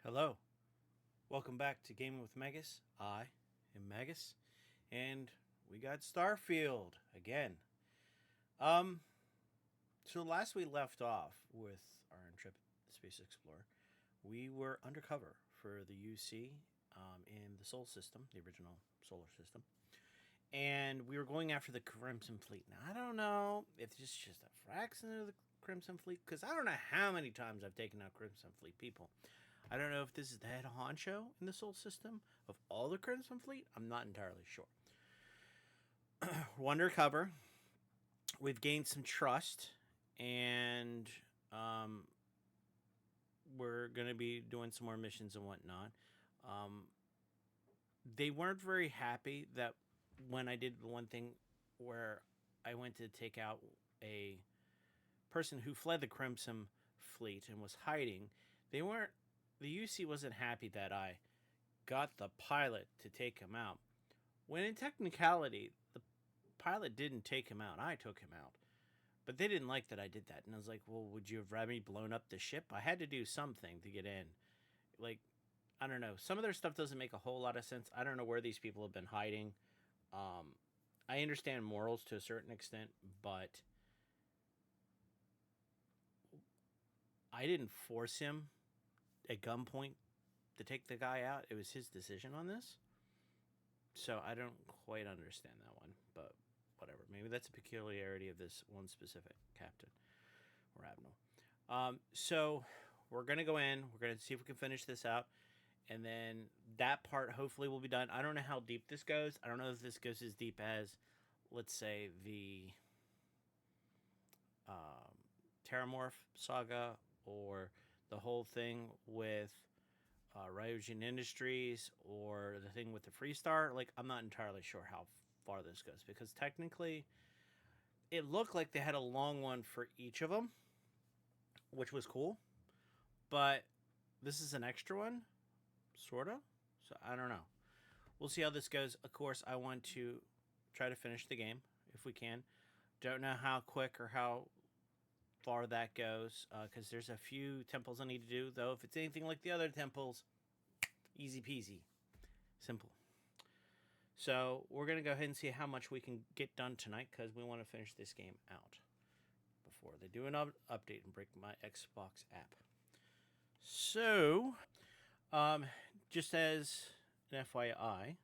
Hello, welcome back to Gaming with Megas. I am Megas, and we got Starfield again. Um, so last we left off with our intrepid space explorer, we were undercover for the UC in the Sol system, the original solar system, and we were going after the Crimson Fleet. Now I don't know if it's just a fraction of the Crimson Fleet, because I don't know how many times I've taken out Crimson Fleet people. I don't know if this is the head honcho in the Sol system of all the Crimson Fleet. I'm not entirely sure. We're undercover. We've gained some trust, and we're going to be doing some more missions and whatnot. They weren't very happy that when I did the one thing where I went to take out a person who fled the Crimson Fleet and was hiding, they weren't. The UC wasn't happy that I got the pilot to take him out. When in technicality, the pilot didn't take him out. I took him out. But they didn't like that I did that. And I was like, well, would you have rather me blown up the ship? I had to do something to get in. Like, I don't know. Some of their stuff doesn't make a whole lot of sense. I don't know where these people have been hiding. I understand morals to a certain extent, but I didn't force him at gunpoint to take the guy out. It was his decision on this. So I don't quite understand that one, but whatever. Maybe that's a peculiarity of this one specific captain or admiral. So we're going to go in. We're going to see if we can finish this out. And then that part hopefully will be done. I don't know how deep this goes. I don't know if this goes as deep as, let's say, the Terramorph saga or the whole thing with Ryujin Industries or the thing with the Freestar. Like, I'm not entirely sure how far this goes because technically it looked like they had a long one for each of them, which was cool. But this is an extra one, sort of. So I don't know. We'll see how this goes. Of course, I want to try to finish the game if we can. Don't know how quick or how far that goes because there's a few temples I need to do, though. If it's anything like the other temples, easy peasy, simple. So we're going to go ahead and see how much we can get done tonight because we want to finish this game out before they do an update and break my Xbox app. So, just as an FYI,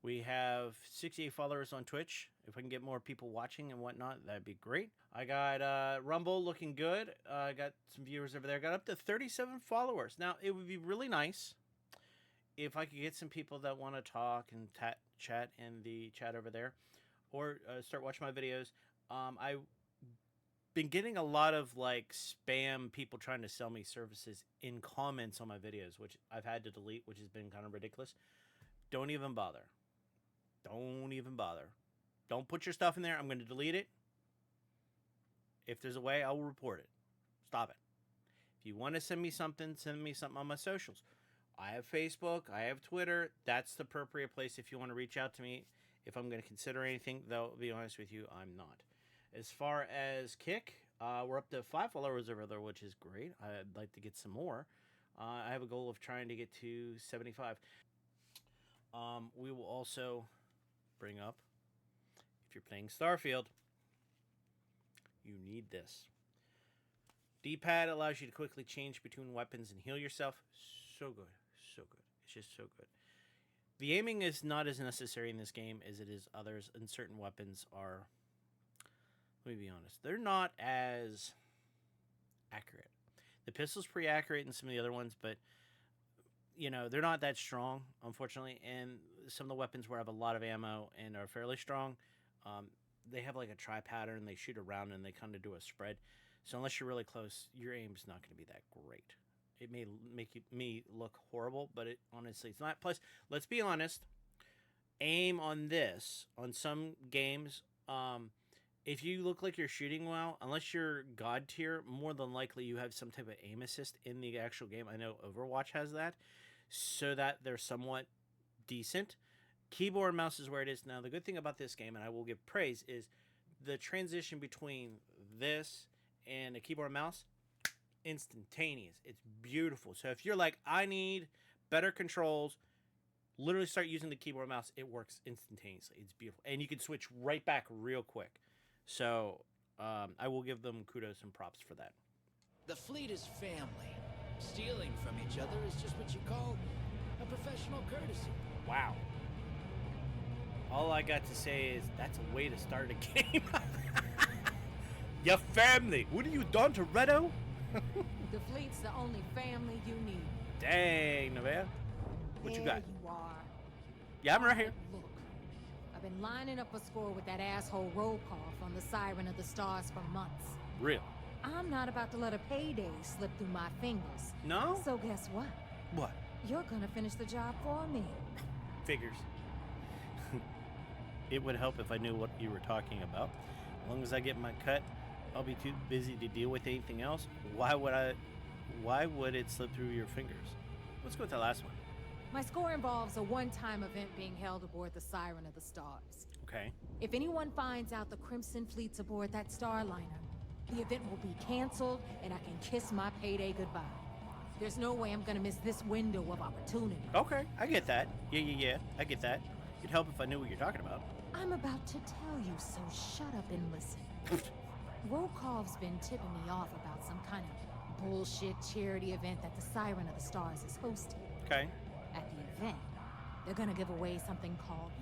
we have 68 followers on Twitch. If I can get more people watching and whatnot, that'd be great. I got Rumble looking good. I got some viewers over there. Got up to 37 followers. Now, it would be really nice if I could get some people that want to talk and chat in the chat over there or start watching my videos. I've been getting a lot of like spam people trying to sell me services in comments on my videos, which I've had to delete, which has been kind of ridiculous. Don't even bother. Don't even bother. Don't put your stuff in there. I'm going to delete it. If there's a way, I will report it. Stop it. If you want to send me something on my socials. I have Facebook. I have Twitter. That's the appropriate place if you want to reach out to me. If I'm going to consider anything, though, to be honest with you, I'm not. As far as Kick, we're up to 5 followers over there, which is great. I'd like to get some more. I have a goal of trying to get to 75. We will also bring up, if you're playing Starfield, you need this. D-pad allows you to quickly change between weapons and heal yourself. So good. So good. It's just so good. The aiming is not as necessary in this game as it is others, and certain weapons are, let me be honest, they're not as accurate. The pistol's pretty accurate in some of the other ones, but you know, they're not that strong, unfortunately. And some of the weapons where I have a lot of ammo and are fairly strong, they have like a tri-pattern. They shoot around and they kind of do a spread. So unless you're really close, your aim's not going to be that great. It may make me look horrible, but honestly, it's not. Plus, let's be honest, aim on this, on some games, if you look like you're shooting well, unless you're God tier, more than likely you have some type of aim assist in the actual game. I know Overwatch has that, so that they're somewhat decent. Keyboard and mouse is where it is now. The good thing about this game, and I will give praise, is the transition between this and a keyboard and mouse, instantaneous. It's beautiful. So if you're like, I need better controls, literally start using the keyboard and mouse. It works instantaneously. It's beautiful. And you can switch right back real quick. So I will give them kudos and props for that. The fleet is family. Stealing from each other is just what you call a professional courtesy. Wow. All I got to say is that's a way to start a game. Your family. What have you done, Toretto? The fleet's the only family you need. Dang, Nevaeh. What you got? There you are. Yeah, I'm right here. Look, I've been lining up a score with that asshole Rokoff on the Siren of the Stars for months. Real. I'm not about to let a payday slip through my fingers. No? So guess what? What? You're gonna finish the job for me. Figures. It would help if I knew what you were talking about. As long as I get my cut, I'll be too busy to deal with anything else. Why would it slip through your fingers? Let's go with the last one. My score involves a one-time event being held aboard the Siren of the Stars. Okay. If anyone finds out the Crimson Fleet's aboard that Starliner, the event will be canceled and I can kiss my payday goodbye. There's no way I'm gonna miss this window of opportunity. Okay, I get that. Yeah, I get that. It'd help if I knew what you're talking about. I'm about to tell you, so shut up and listen. Rokov's been tipping me off about some kind of bullshit charity event that the Siren of the Stars is hosting. Okay. At the event, they're gonna give away something called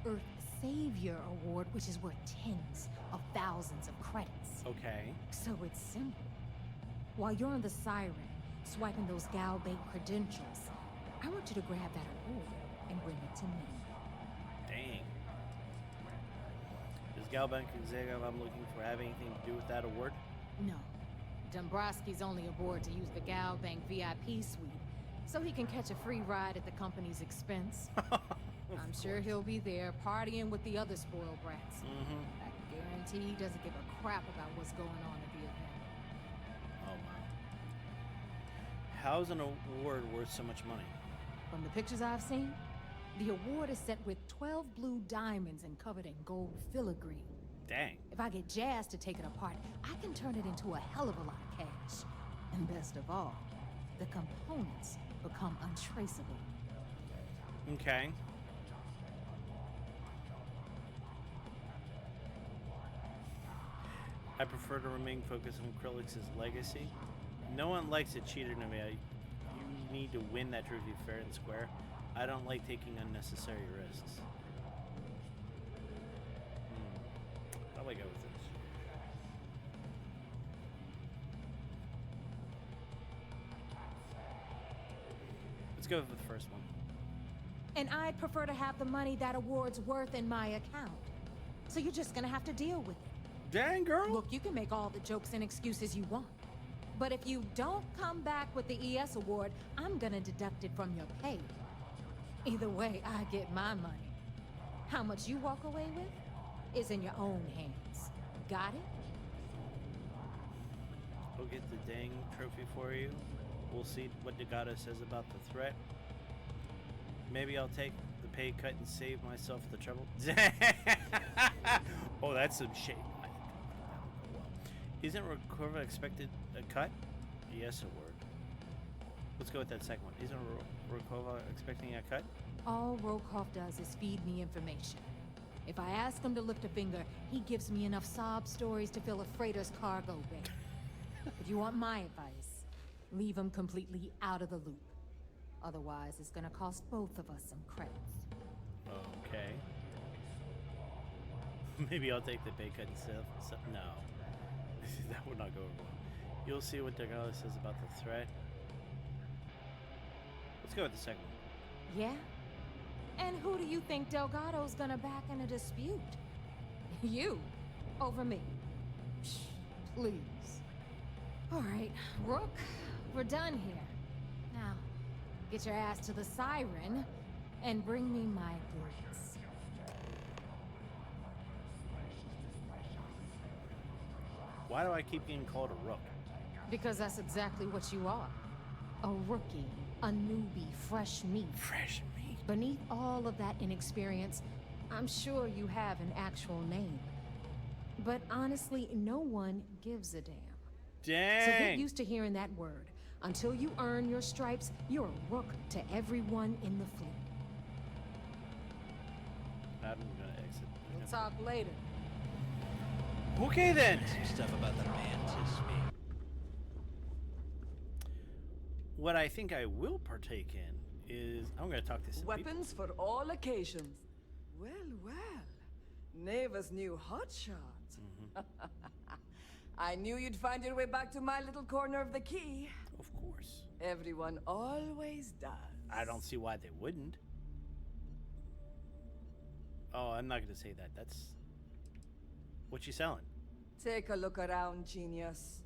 the Earth Savior Award, which is worth tens of thousands of credits. Okay. So it's simple. While you're on the Siren, swiping those GALbank credentials, I want you to grab that award and bring it to me. Dang. Does GALbank executive I'm looking for have anything to do with that award? No. Dombrowski's only aboard to use the GALbank VIP suite, so he can catch a free ride at the company's expense. I'm sure he'll be there partying with the other spoiled brats. I guarantee he doesn't give a crap about what's going on at the event. Oh, wow. How's an award worth so much money? From the pictures I've seen, the award is set with 12 blue diamonds and covered in gold filigree. Dang. If I get Jazz to take it apart, I can turn it into a hell of a lot of cash. And best of all, the components become untraceable. Okay. I prefer to remain focused on Krillix's legacy. No one likes a cheater, Nevaeh. You need to win that trophy fair and square. I don't like taking unnecessary risks. How do I go with this? Let's go with the first one. And I'd prefer to have the money that award's worth in my account. So you're just gonna have to deal with it. Dang, girl. Look, you can make all the jokes and excuses you want. But if you don't come back with the ES award, I'm gonna deduct it from your pay. Either way, I get my money. How much you walk away with is in your own hands. Got it? I'll get the dang trophy for you. We'll see what Nagata says about the threat. Maybe I'll take the pay cut and save myself the trouble. Oh, that's some shade. I think that'll go well. Isn't Rakova expected a cut? Yes, award. Let's go with that second one. Isn't Rakova expecting a cut? All Rokoff does is feed me information. If I ask him to lift a finger, he gives me enough sob stories to fill a freighter's cargo bay. If you want my advice, leave him completely out of the loop. Otherwise, it's gonna cost both of us some credits. Okay. Maybe I'll take the pay cut and stuff. No. That would not go over well. You'll see what Delgado says about the threat. Let's go with the second one. Yeah? And who do you think Delgado's gonna back in a dispute? You. Over me. Shh, please. Alright, Rook, we're done here. Now, get your ass to the Siren and bring me my goods. Why do I keep getting called a rook? Because that's exactly what you are. A rookie, a newbie, fresh meat. Fresh meat. Beneath all of that inexperience, I'm sure you have an actual name. But honestly, no one gives a damn. Dang. So get used to hearing that word. Until you earn your stripes, you're a rook to everyone in the fleet. I'm gonna exit. We'll talk later. Okay then. Some stuff about the mantis being. What I think I will partake in is I'm gonna talk to some Weapons for all occasions. Well, well. Neva's new hotshot. I knew you'd find your way back to my little corner of the key. people. Of course. Everyone always does. I don't see why they wouldn't. Oh, I'm not gonna say that. That's what you selling. Take a look around, genius.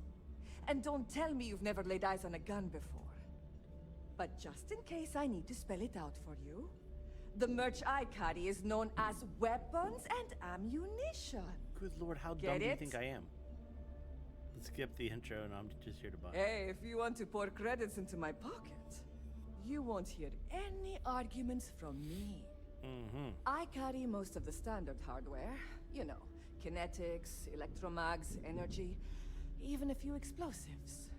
And don't tell me you've never laid eyes on a gun before. But just in case I need to spell it out for you, the merch I carry is known as weapons and ammunition. Good lord, how Get dumb do you it? think I am? Let's skip the intro and I'm just here to buy. Hey, if you want to pour credits into my pocket, you won't hear any arguments from me. I carry most of the standard hardware. You know, kinetics, electromags, energy, even a few explosives.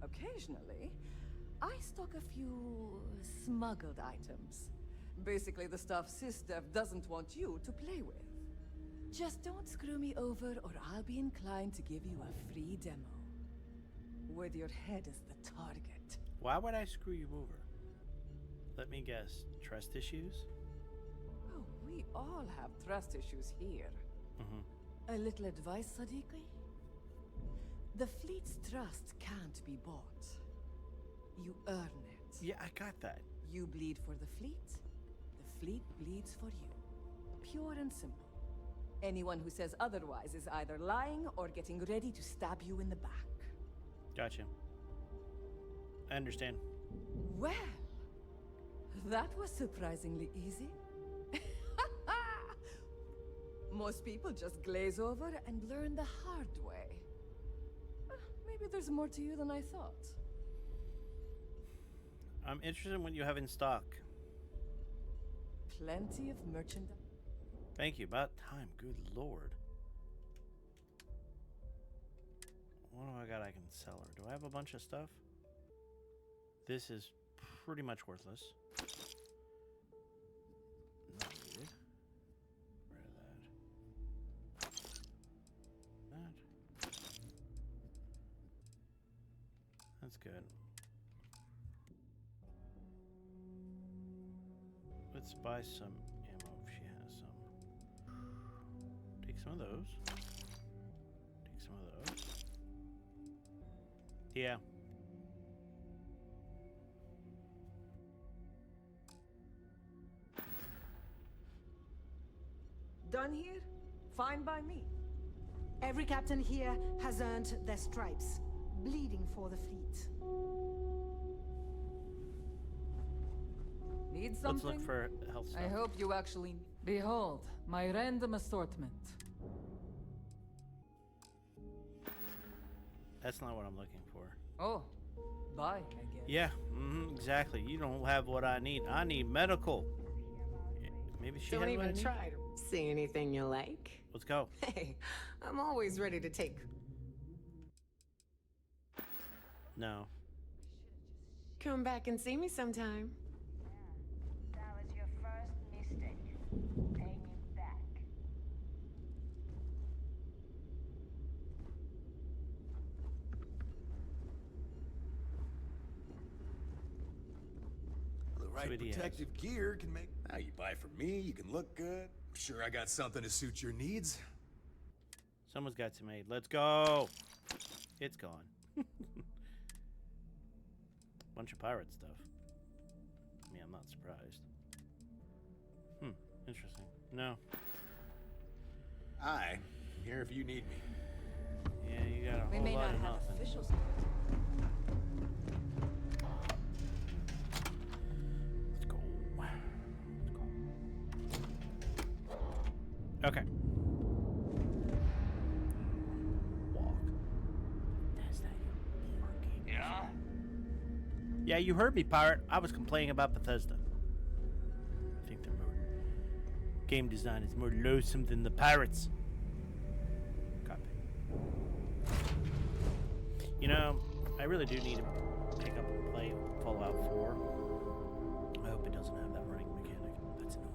Occasionally, I stock a few smuggled items. Basically the stuff SysDev doesn't want you to play with. Just don't screw me over or I'll be inclined to give you a free demo. With your head as the target. Why would I screw you over? Let me guess. Trust issues? Oh, we all have trust issues here. A little advice, Sadiqi? The fleet's trust can't be bought. You earn it. Yeah, I got that. You bleed for the fleet bleeds for you. Pure and simple. Anyone who says otherwise is either lying or getting ready to stab you in the back. Gotcha. I understand. Well, that was surprisingly easy. Most people just glaze over and learn the hard way. Maybe there's more to you than I thought. I'm interested in what you have in stock. Plenty of merchandise. Thank you. About time. Good lord. What do I got I can sell her? Do I have a bunch of stuff? This is pretty much worthless. Not needed. Rid of that. That. That's good. Let's buy some ammo if she has some. Take some of those. Take some of those. Yeah. Done here? Fine by me. Every captain here has earned their stripes, bleeding for the fleet. Need Let's something? look for health stuff. I hope you actually... Behold, my random assortment. That's not what I'm looking for. Oh, bye, I guess. Yeah, exactly. You don't have what I need. I need medical. Maybe she Don't has what I even need? try to see anything you like. Let's go. Hey, I'm always ready to take. No. Come back and see me sometime. That was your first mistake. Pay me back. The right what he has. protective gear can make... Now you buy from me, you can look good. I'm sure I got something to suit your needs. Someone's got some aid. Let's go. It's gone. Bunch of pirate stuff. I mean, I'm not surprised. Interesting. No. I'm here if you need me. Yeah, you got a We whole may lot not of have nothing. officials. Let's go. Let's go. Okay. Walk. That's that you barking. Yeah? Yeah, you heard me, pirate. I was complaining about Bethesda. I think their game design is more loathsome than the pirates. Copy. You know, I really do need to pick up and play Fallout 4. I hope it doesn't have that running mechanic. That's annoying.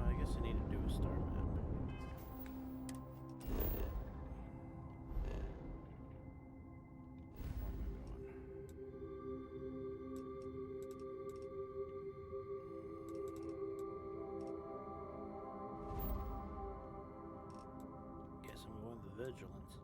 I guess I need to do a star map. Guess I'm going to Vigilance.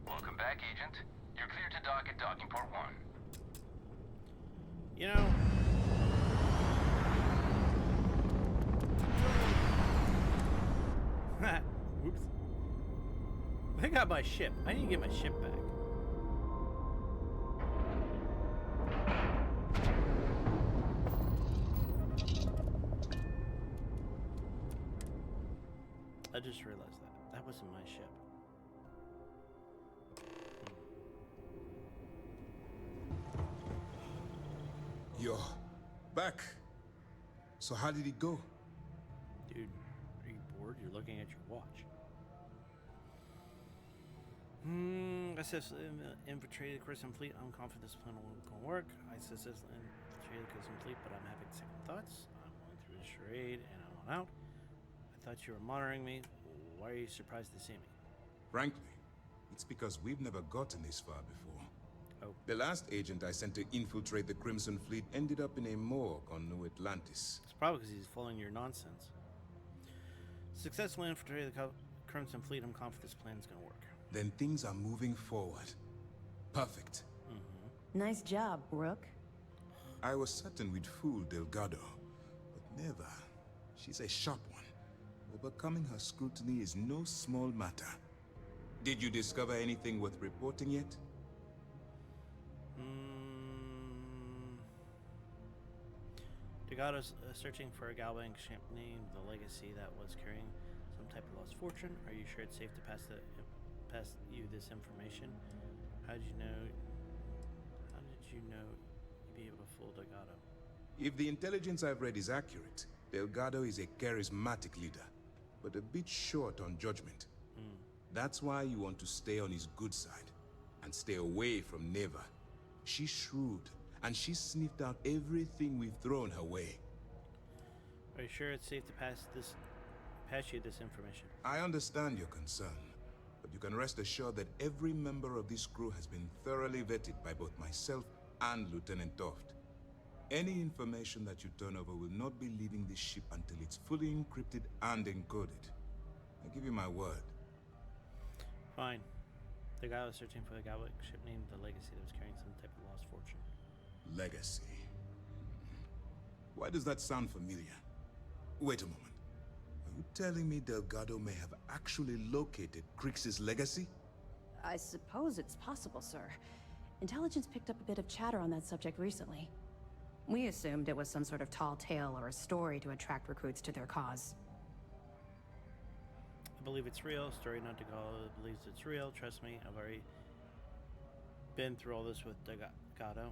Welcome back, Agent. You're clear to dock at docking port 1. You know, whoops. They got my ship. I need to get my ship back. I just realized that wasn't my ship. You're back. So how did it go? Dude, are you bored? You're looking at your watch. ISS infiltrated the Crimson Fleet. I'm confident this plan will work. ISS infiltrated the Crimson Fleet, but I'm having second thoughts. I went through the charade and I went out. I thought you were monitoring me. Why are you surprised to see me? Frankly, it's because we've never gotten this far before. Oh. The last agent I sent to infiltrate the Crimson Fleet ended up in a morgue on New Atlantis. It's probably because he's following your nonsense. Successfully infiltrated the Crimson Fleet. I'm confident this plan is going to work. Then things are moving forward. Perfect. Nice job, Rook. I was certain we'd fool Delgado, but never. She's a sharp one. Overcoming her scrutiny is no small matter. Did you discover anything worth reporting yet? Delgado's searching for a GALbank ship named the Legacy that was carrying some type of lost fortune. Are you sure it's safe to pass you this information? How did you know you'd be able to fool Delgado? If the intelligence I've read is accurate, Delgado is a charismatic leader, but a bit short on judgment. That's why you want to stay on his good side, and stay away from Neva. She's shrewd, and she sniffed out everything we've thrown her way. Are you sure it's safe to pass you this information? I understand your concern, but you can rest assured that every member of this crew has been thoroughly vetted by both myself and Lieutenant Toft. Any information that you turn over will not be leaving this ship until it's fully encrypted and encoded. I give you my word. Fine. The guy was searching for the GALbank ship named the Legacy that was carrying some type of lost fortune. Legacy. Why does that sound familiar? Wait a moment. Are you telling me Delgado may have actually located Crix's legacy? I suppose it's possible, sir. Intelligence picked up a bit of chatter on that subject recently. We assumed it was some sort of tall tale or a story to attract recruits to their cause. I believe it's real. Story not Delgado believes it's real. Trust me, I've already been through all this with Delgado.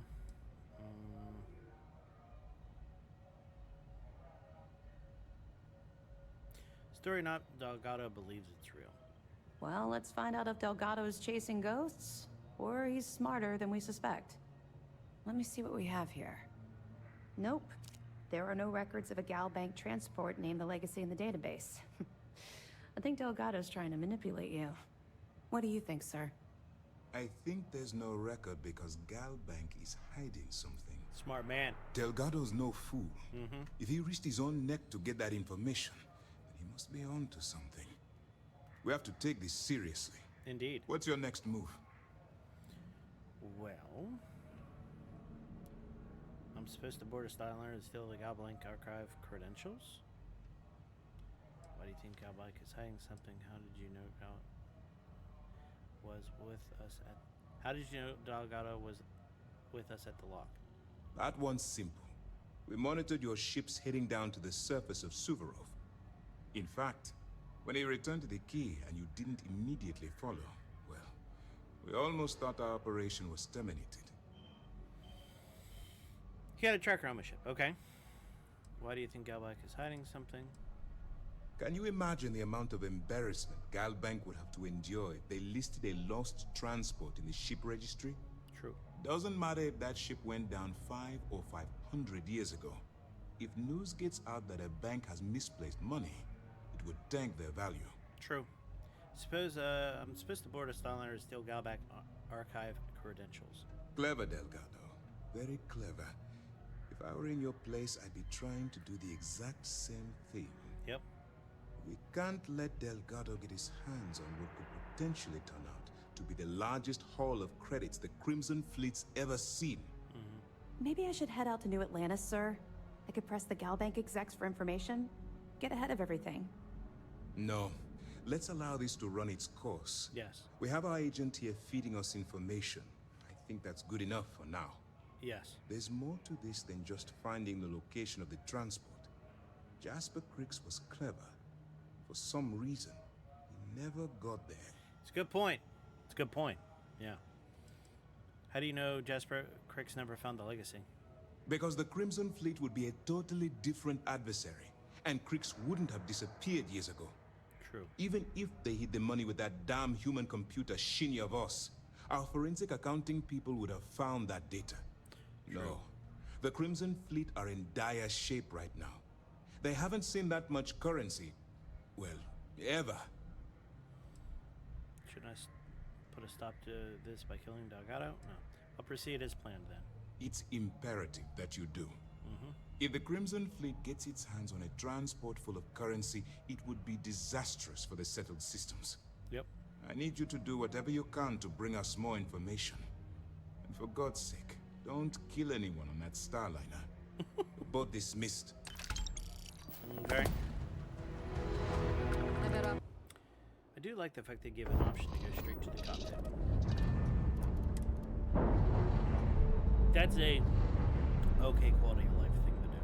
Story not Delgado believes it's real. Well, let's find out if Delgado is chasing ghosts, or he's smarter than we suspect. Let me see what we have here. Nope. There are no records of a GALbank transport named the Legacy in the database. I think Delgado's trying to manipulate you. What do you think, sir? I think there's no record because GALbank is hiding something. Smart man. Delgado's no fool. If he risked his own neck to get that information, then he must be on to something. We have to take this seriously. Indeed. What's your next move? Well, I'm supposed to board a Starliner to steal the GALbank archive credentials. Why do you think GALbank is hiding something? How did you know was with us at? How did you know Delgado was with us at the lock? That one's simple. We monitored your ships heading down to the surface of Suvorov. In fact, when he returned to the key and you didn't immediately follow, well, we almost thought our operation was terminated. He had a tracker on my ship. Okay. Why do you think GALbank is hiding something? Can you imagine the amount of embarrassment GALbank would have to endure if they listed a lost transport in the ship registry? True. Doesn't matter if that ship went down 5 or 500 years ago. If news gets out that a bank has misplaced money, it would tank their value. True. Suppose I'm supposed to board a Starliner to steal GALbank archive credentials. Clever, Delgado. Very clever. If I were in your place, I'd be trying to do the exact same thing. Yep. We can't let Delgado get his hands on what could potentially turn out to be the largest haul of credits the Crimson Fleet's ever seen. Maybe I should head out to New Atlantis, sir. I could press the GALbank execs for information. Get ahead of everything. No. Let's allow this to run its course. Yes. We have our agent here feeding us information. I think that's good enough for now. Yes. There's more to this than just finding the location of the transport. Jasper Cricks was clever. For some reason, he never got there. It's a good point. It's a good point. Yeah. How do you know Jasper Cricks never found the legacy? Because the Crimson Fleet would be a totally different adversary, and Cricks wouldn't have disappeared years ago. True. Even if they hid the money with that damn human computer Shinny of us, our forensic accounting people would have found that data. True. No. The Crimson Fleet are in dire shape right now. They haven't seen that much currency. Well, ever. Should I put a stop to this by killing Delgado? No. I'll proceed as planned then. It's imperative that you do. If the Crimson Fleet gets its hands on a transport full of currency, it would be disastrous for the settled systems. Yep. I need you to do whatever you can to bring us more information. And for God's sake, don't kill anyone on that Starliner. You're both dismissed. Okay. Live it up. I do like the fact they give an option to go straight to the cockpit. That's a okay quality of life thing to do.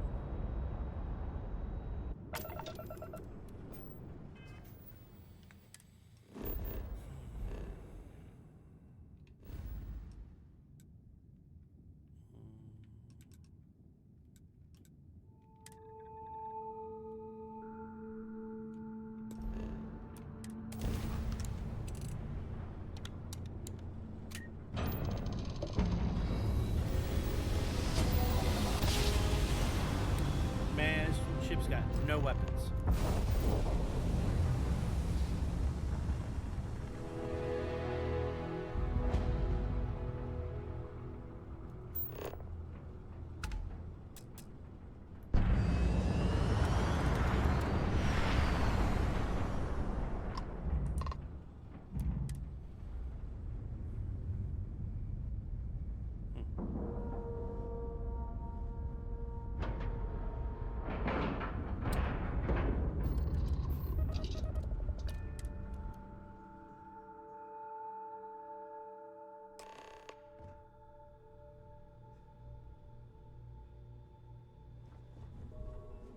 Man, this ship's got no weapons.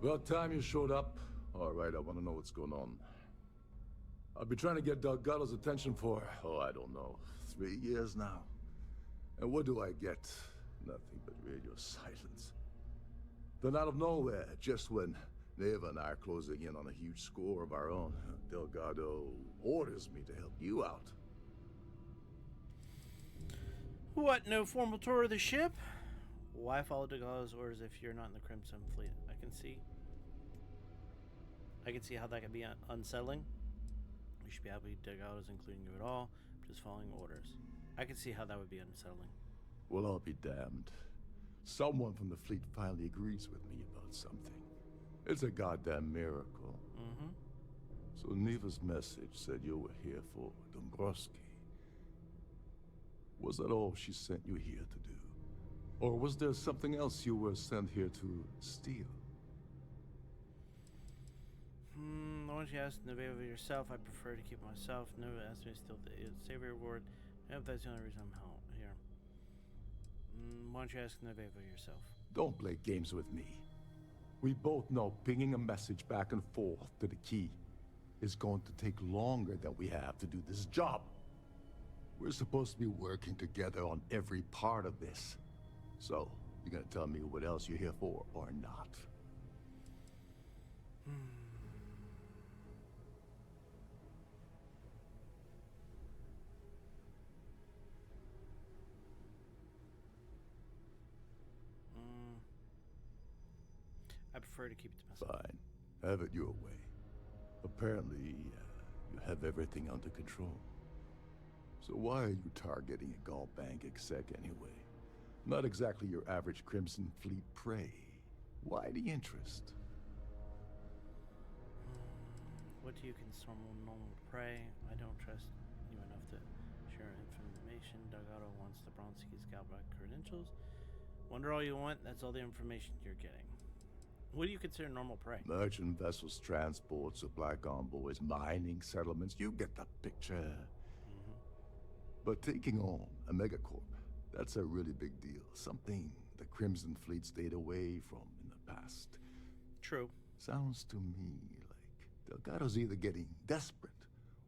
About time you showed up. All right, I want to know what's going on. I've been trying to get Delgado's attention for, I don't know, 3 years now. And what do I get? Nothing but radio silence. Then out of nowhere, just when Neva and I are closing in on a huge score of our own, Delgado orders me to help you out. What, no formal tour of the ship? Why follow Delgado's orders if you're not in the Crimson Fleet? I can see how that could be unsettling. We should be happy Delgado's including you at all, just following orders. I can see how that would be unsettling. Well, I'll be damned. Someone from the fleet finally agrees with me about something. It's a goddamn miracle. So Neva's message said you were here for Dombrowski. Was that all she sent you here to do? Or was there something else you were sent here to steal? Why don't you ask Nevada yourself? I prefer to keep myself. Never ask me to steal the savior reward. I hope that's the only reason I'm here. Why don't you ask Nevada yourself? Don't play games with me. We both know pinging a message back and forth to the key is going to take longer than we have to do this job. We're supposed to be working together on every part of this. So, you gonna tell me what else you're here for or not? I prefer to keep it to myself. Fine. Have it your way. Apparently, you have everything under control. So why are you targeting a GALbank exec anyway? Not exactly your average Crimson Fleet prey. Why the interest? What do you consider normal prey? I don't trust you enough to share information. Delgado wants the Bronski's GALbank credentials. Wonder all you want, that's all the information you're getting. What do you consider normal prey? Merchant vessels, transport, supply convoys, mining settlements, you get the picture. But taking on a megacorp, that's a really big deal. Something the Crimson Fleet stayed away from in the past. True. Sounds to me like Delgado's either getting desperate,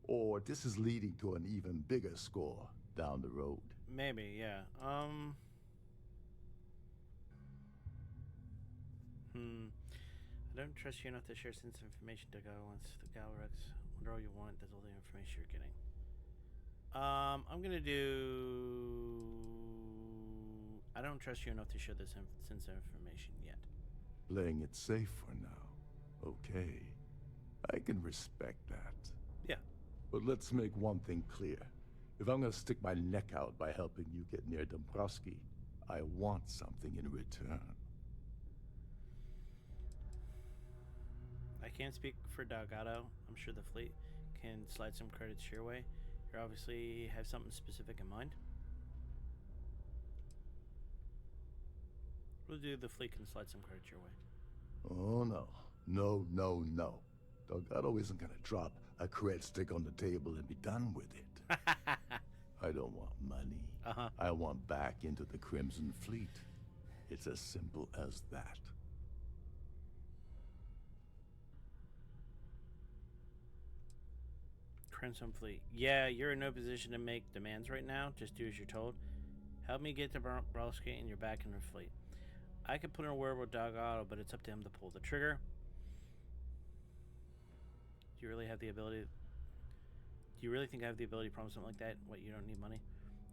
or this is leading to an even bigger score down the road. Maybe, yeah. I don't trust you enough to share sensitive information. Delgado wants the GALrex. Wonder all you want, that's all the information you're getting. I'm gonna do... I don't trust you enough to share this sensitive information yet. Playing it safe for now. Okay. I can respect that. Yeah. But let's make one thing clear. If I'm gonna stick my neck out by helping you get near Dombrowski, I want something in return. I can't speak for Delgado. I'm sure the fleet can slide some credits your way. You obviously have something specific in mind. We'll do the fleet can slide some credits your way. Oh no. No, no, no. Delgado isn't gonna drop a cred stick on the table and be done with it. I don't want money. I want back into the Crimson Fleet. It's as simple as that. Crimson Fleet. Yeah, you're in no position to make demands right now. Just do as you're told. Help me get to Browski and you're back in the fleet. I could put in a word with Delgado, but it's up to him to pull the trigger. Do you really have the ability? Do you really think I have the ability to promise something like that? What, you don't need money?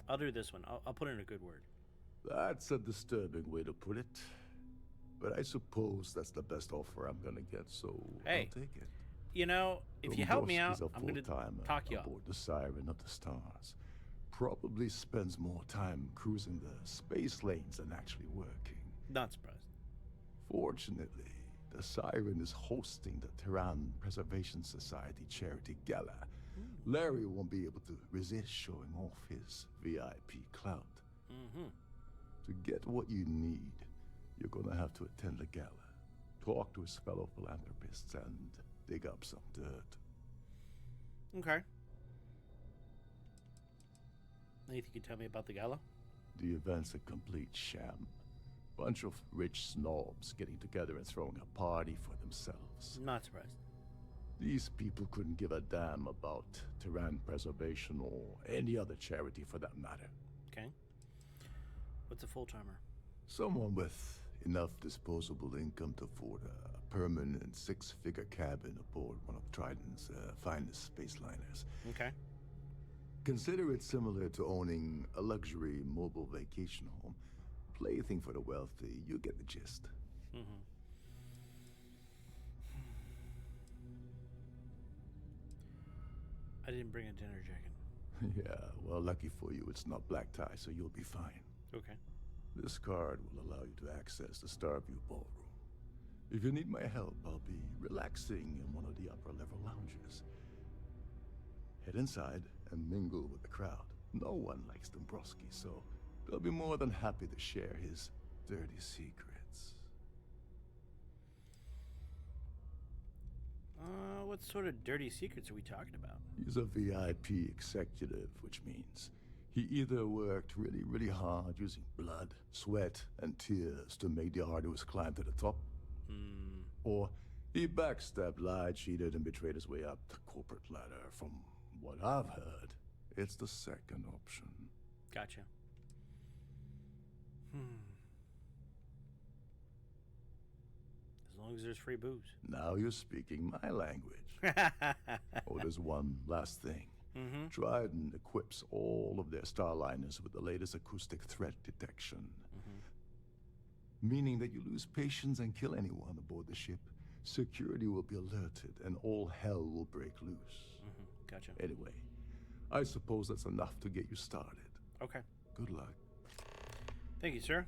I'll do this one. I'll put in a good word. That's a disturbing way to put it. But I suppose that's the best offer I'm gonna get, so hey, I'll take it. You know, if you help me out, I'm gonna talk you up. Aboard the Siren of the Stars. Probably spends more time cruising the space lanes than actually working. Not surprised. Fortunately, the Siren is hosting the Terran Preservation Society charity gala. Larry won't be able to resist showing off his VIP clout. To get what you need, you're gonna have to attend the gala, talk to his fellow philanthropists, and dig up some dirt. Okay. Anything you can tell me about the gala? The event's a complete sham. Bunch of rich snobs getting together and throwing a party for themselves. Not surprised. These people couldn't give a damn about Terran preservation or any other charity for that matter. Okay. What's a full-timer? Someone with enough disposable income to afford a permanent six-figure cabin aboard one of Trident's finest space liners. Okay. Consider it similar to owning a luxury mobile vacation home. Plaything for the wealthy, you get the gist. I didn't bring a dinner jacket. Yeah, well, lucky for you, it's not black tie, so you'll be fine. Okay. This card will allow you to access the Starfield ballroom. If you need my help, I'll be relaxing in one of the upper-level lounges. Head inside and mingle with the crowd. No one likes Dombrowski, so they'll be more than happy to share his dirty secrets. What sort of dirty secrets are we talking about? He's a VIP executive, which means he either worked really, really hard using blood, sweat, and tears to make the arduous climb to the top, or he backstabbed, lied, cheated, and betrayed his way up the corporate ladder. From what I've heard, it's the second option. Gotcha. As long as there's free booze. Now you're speaking my language. Oh, there's one last thing. Trident equips all of their starliners with the latest acoustic threat detection. Meaning that you lose patience and kill anyone aboard the ship, security will be alerted and all hell will break loose. Gotcha. Anyway, I suppose that's enough to get you started. Okay. Good luck. Thank you, sir.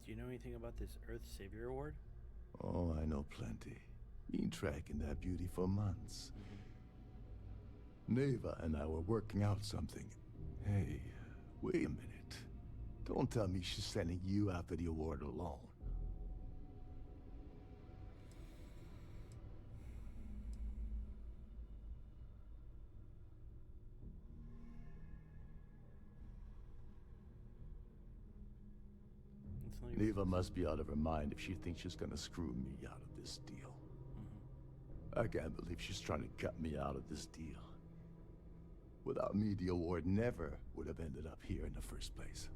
Do you know anything about this Earth Savior Award? Oh, I know plenty. Been tracking that beauty for months. Neva and I were working out something. Hey, wait a minute. Don't tell me she's sending you after the award alone. Neva must be out of her mind if she thinks she's gonna screw me out of this deal. I can't believe she's trying to cut me out of this deal. Without me, the award never would have ended up here in the first place.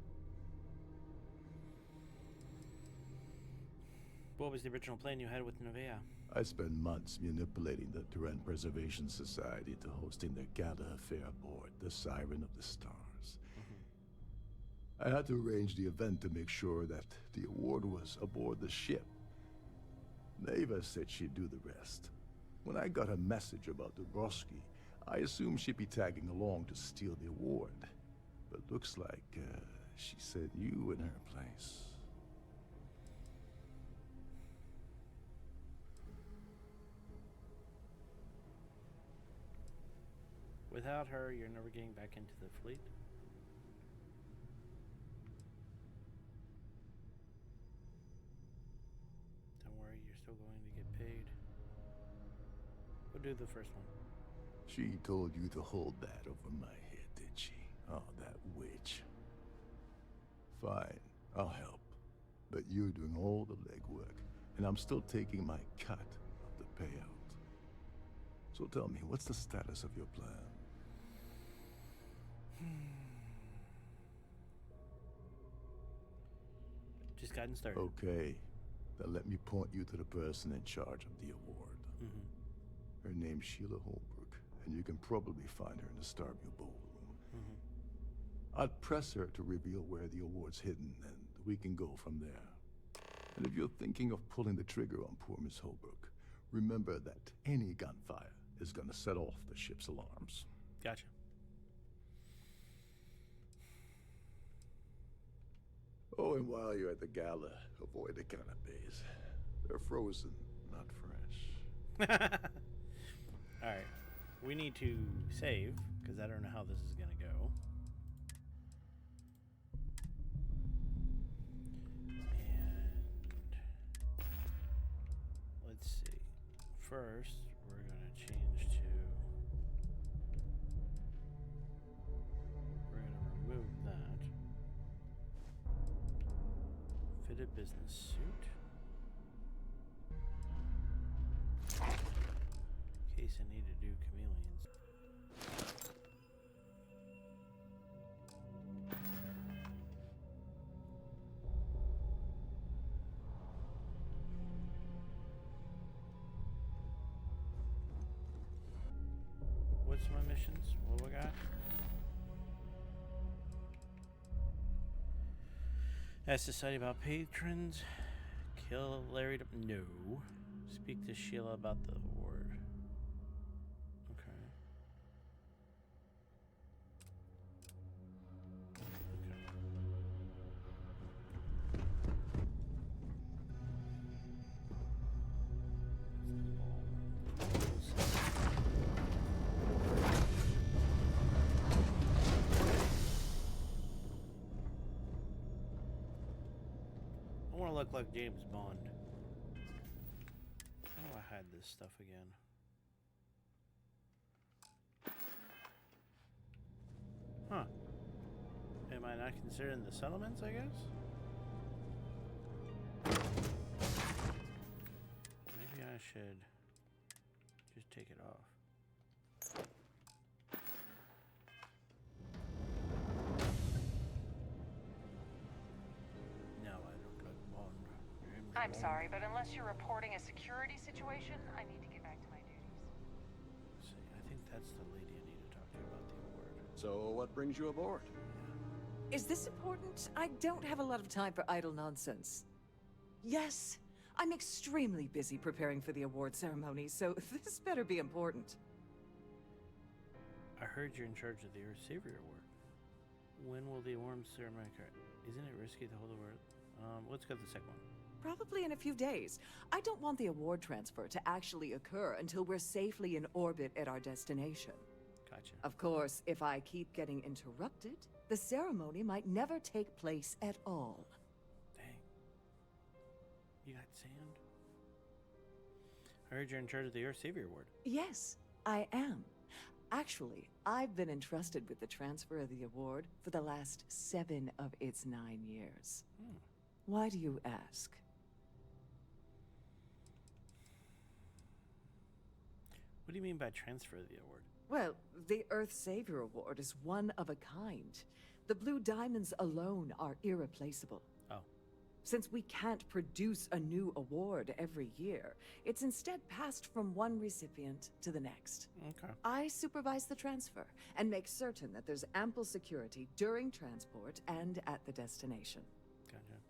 What was the original plan you had with Nevaeh? I spent months manipulating the Duran Preservation Society into hosting their gala affair aboard the Siren of the Stars. I had to arrange the event to make sure that the award was aboard the ship. Neva said she'd do the rest. When I got a message about Dombrowski, I assumed she'd be tagging along to steal the award. But looks like she said you in her place. Without her, you're never getting back into the fleet? Don't worry, you're still going to get paid. We'll do the first one. She told you to hold that over my head, did she? Oh, that witch. Fine, I'll help. But you're doing all the legwork, and I'm still taking my cut of the payout. So tell me, what's the status of your plan? Just gotten started. Okay, then let me point you to the person in charge of the award. Her name's Sheila Holbrook, and you can probably find her in the Starfield ballroom. I'd press her to reveal where the award's hidden, and we can go from there. And if you're thinking of pulling the trigger on poor Miss Holbrook, remember that any gunfire is gonna set off the ship's alarms. Gotcha. Oh, and while you're at the gala, avoid the canapes. They're frozen, not fresh. Alright. We need to save, because I don't know how this is going to go. And let's see. First, we're going to change to... We're going to remove that. Fitted business suit. In case I need to do chameleons. What's my missions? What do I got? Ask Society about patrons. Kill Larry. No. Speak to Sheila about the award. Okay. Okay. look like James Bond. How do I hide this stuff again? Huh. Am I not considering the settlements, I guess? Maybe I should just take it off. No, I don't look Bond. I'm sorry, but unless you're reporting a security situation, I need to get back to my duties. See, I think that's the lady I need to talk to about the award. So, what brings you aboard? Is this important? I don't have a lot of time for idle nonsense. Yes, I'm extremely busy preparing for the award ceremony, so this better be important. I heard you're in charge of the Earth Savior Award. When will the award ceremony occur? Isn't it risky to hold the award? Let's go to the second one. Probably in a few days. I don't want the award transfer to actually occur until we're safely in orbit at our destination. Gotcha. Of course, if I keep getting interrupted, the ceremony might never take place at all. Dang. You got sand? I heard you're in charge of the Earth Savior Award. Yes, I am. Actually, I've been entrusted with the transfer of the award for the last 7 of its 9 years. Why do you ask? What do you mean by transfer of the award? Well, the Earth Savior Award is one of a kind. The blue diamonds alone are irreplaceable. Oh. Since we can't produce a new award every year, it's instead passed from one recipient to the next. Okay. I supervise the transfer and make certain that there's ample security during transport and at the destination. Gotcha.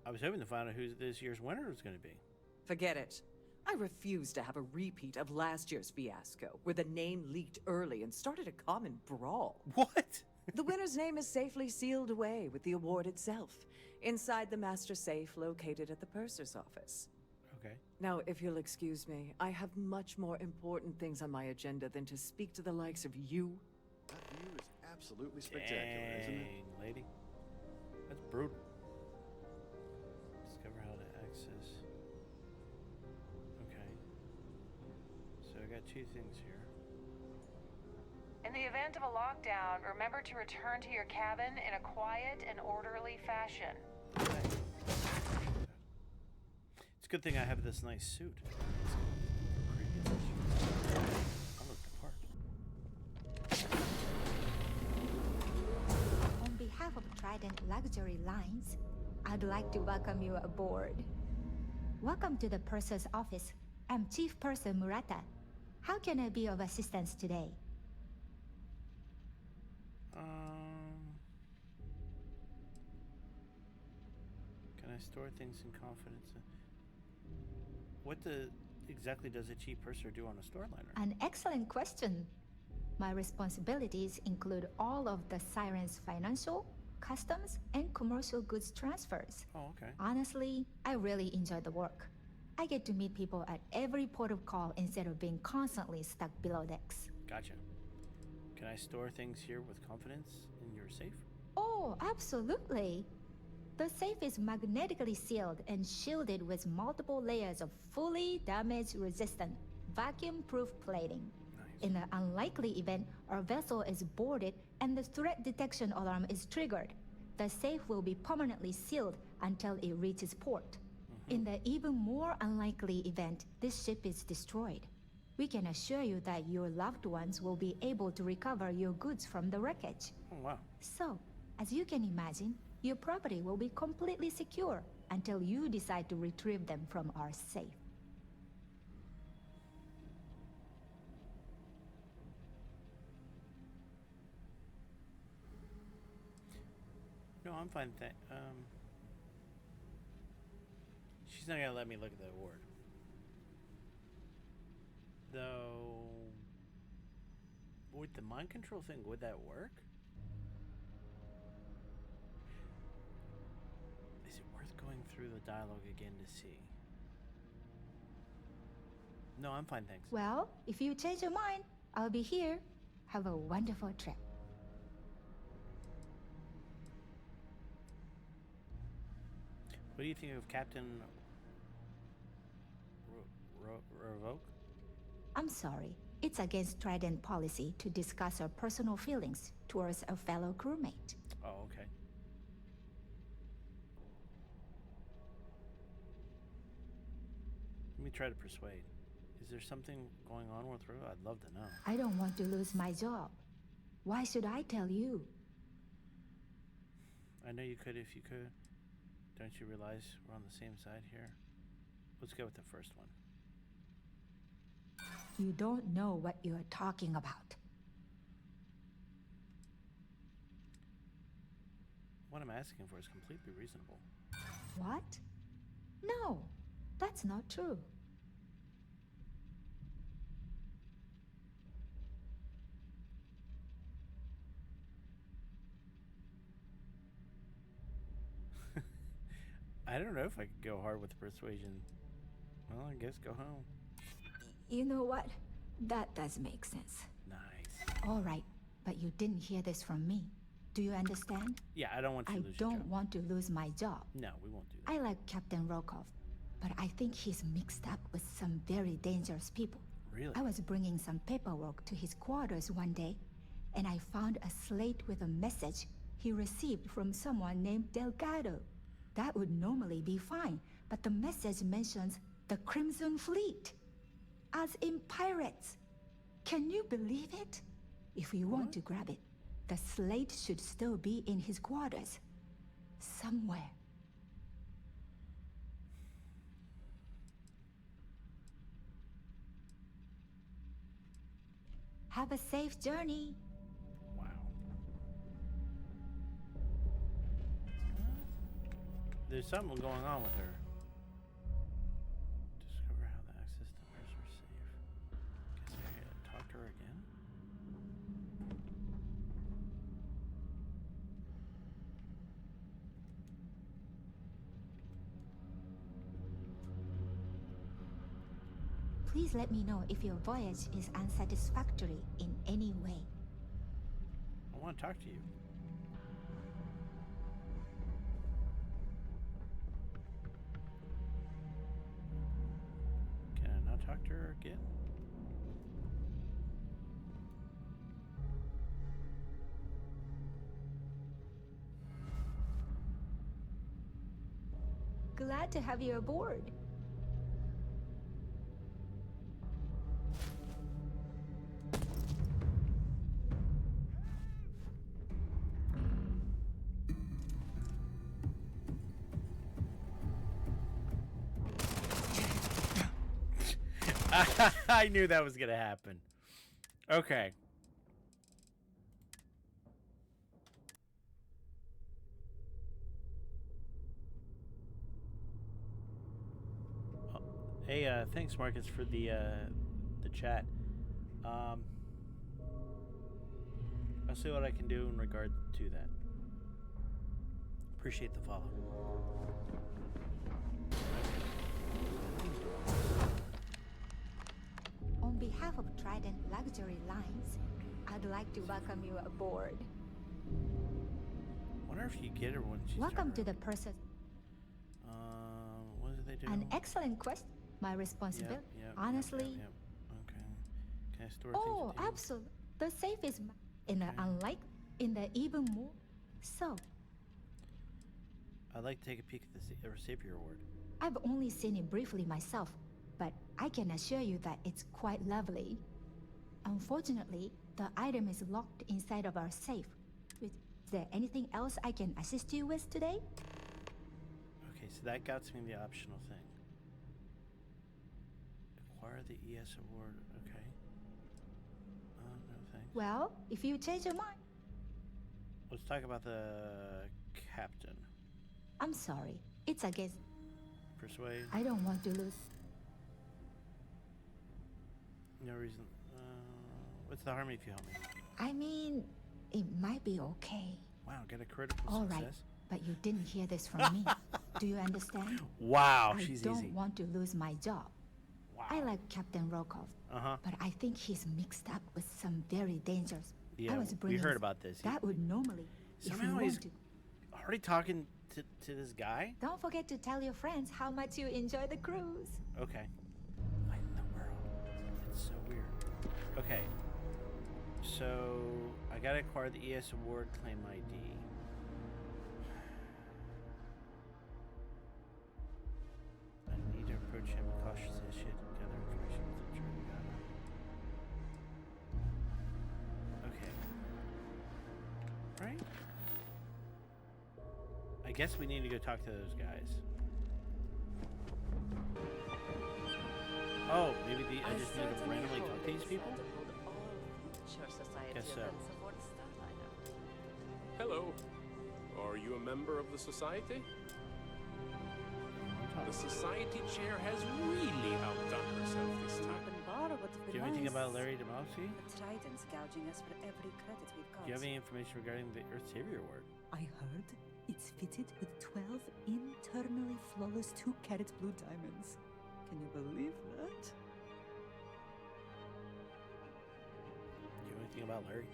I was hoping to find out who this year's winner was going to be. Forget it. I refuse to have a repeat of last year's fiasco, where the name leaked early and started a common brawl. What? The winner's name is safely sealed away with the award itself, inside the master safe located at the purser's office. Okay. Now, if you'll excuse me, I have much more important things on my agenda than to speak to the likes of you. That view is absolutely spectacular, isn't it? Dang, lady. That's brutal. Discover how to access. Okay. So I got 2 things here. In the event of a lockdown, remember to return to your cabin in a quiet and orderly fashion. It's a good thing I have this nice suit. I look the part. On behalf of Trident Luxury Lines, I'd like to welcome you aboard. Welcome to the Purser's office. I'm Chief Purser Murata. How can I be of assistance today? Can I store things in confidence? What exactly does a chief purser do on a store liner? An excellent question. My responsibilities include all of the Siren's financial, customs, and commercial goods transfers. Oh, okay. Honestly, I really enjoy the work. I get to meet people at every port of call instead of being constantly stuck below decks. Gotcha. Can I store things here with confidence in your safe? Oh, absolutely. The safe is magnetically sealed and shielded with multiple layers of fully damage-resistant, vacuum-proof plating. Nice. In an unlikely event, our vessel is boarded and the threat detection alarm is triggered. The safe will be permanently sealed until it reaches port. In the even more unlikely event this ship is destroyed, we can assure you that your loved ones will be able to recover your goods from the wreckage. Oh, wow. So, as you can imagine, your property will be completely secure until you decide to retrieve them from our safe. No, I'm fine with that. She's not gonna let me look at the award. Though, with the mind control thing, would that work? Is it worth going through the dialogue again to see? No, I'm fine, thanks. Well, if you change your mind, I'll be here. Have a wonderful trip. What do you think of Captain Revoke? I'm sorry. It's against Trident policy to discuss our personal feelings towards a fellow crewmate. Oh, okay. Let me try to persuade. Is there something going on with Ru? I'd love to know. I don't want to lose my job. Why should I tell you? I know you could if you could. Don't you realize we're on the same side here? Let's go with the first one. You don't know what you're talking about. What I'm asking for is completely reasonable. What? No, that's not true. I don't know if I could go hard with persuasion. Well, I guess go home. You know what? That does make sense. Nice. All right, but you didn't hear this from me. Do you understand? Yeah, I don't want you to lose your job. I don't want to lose my job. No, we won't do that. I like Captain Rokov, but I think he's mixed up with some very dangerous people. Really? I was bringing some paperwork to his quarters one day, and I found a slate with a message he received from someone named Delgado. That would normally be fine, but the message mentions the Crimson Fleet, as in pirates. Can you believe it? If you want to grab it, the slate should still be in his quarters. Somewhere. Have a safe journey. Wow. There's something going on with her. Discover how the access numbers were safe. Guess I gotta talk to her again. Please let me know if your voyage is unsatisfactory in any way. I want to talk to you. Can I not talk to her again? Glad to have you aboard. I knew that was gonna happen. Okay. Hey, thanks Marcus for the chat. I'll see what I can do in regard to that. Appreciate the follow. On behalf of Trident Luxury Lines, I'd like to welcome you aboard. Wonder if you get her when she's Welcome to the person. What do they do? An excellent question. My responsibility. Honestly. Okay. Can I store Oh, things? absolutely. The safe is in the in the even more. So, I'd like to take a peek at the Savior Award. I've only seen it briefly myself, but I can assure you that it's quite lovely. Unfortunately, the item is locked inside of our safe. Is there anything else I can assist you with today? Okay, so that got me the optional thing. Acquire the ES award. Okay. No thanks. Well, if you change your mind. Let's talk about the captain. I'm sorry. It's against. Persuade. I don't want to lose. No reason. What's the harm if you help me? I mean, it might be okay. Wow, get a critical All success. right, but you didn't hear this from me. Do you understand? Wow, I she's don't easy. want to lose my job. Wow. I like Captain Rokov, but I think he's mixed up with some very dangerous. Yeah, I was we bringing heard about this. That would normally. Somehow he's already talking to this guy? Don't forget to tell your friends how much you enjoy the cruise. Okay. What in the world? It's so weird. Okay. So I gotta acquire the ES award claim ID. I need to approach him cautiously as shit. Gather information with him. Okay. Right? I guess we need to go talk to those guys. Oh, maybe I just need to randomly talk to these people? Guess so. Hello. Are you a member of the Society? The Society chair has really outdone herself this time. Do you have anything about Larry DeMossi? Trident's gouging us for every credit we've got. Do you have any information regarding the Earth Savior Award? I heard it's fitted with 12 internally flawless 2-carat blue diamonds. Can you believe that? Do you know anything about Larry?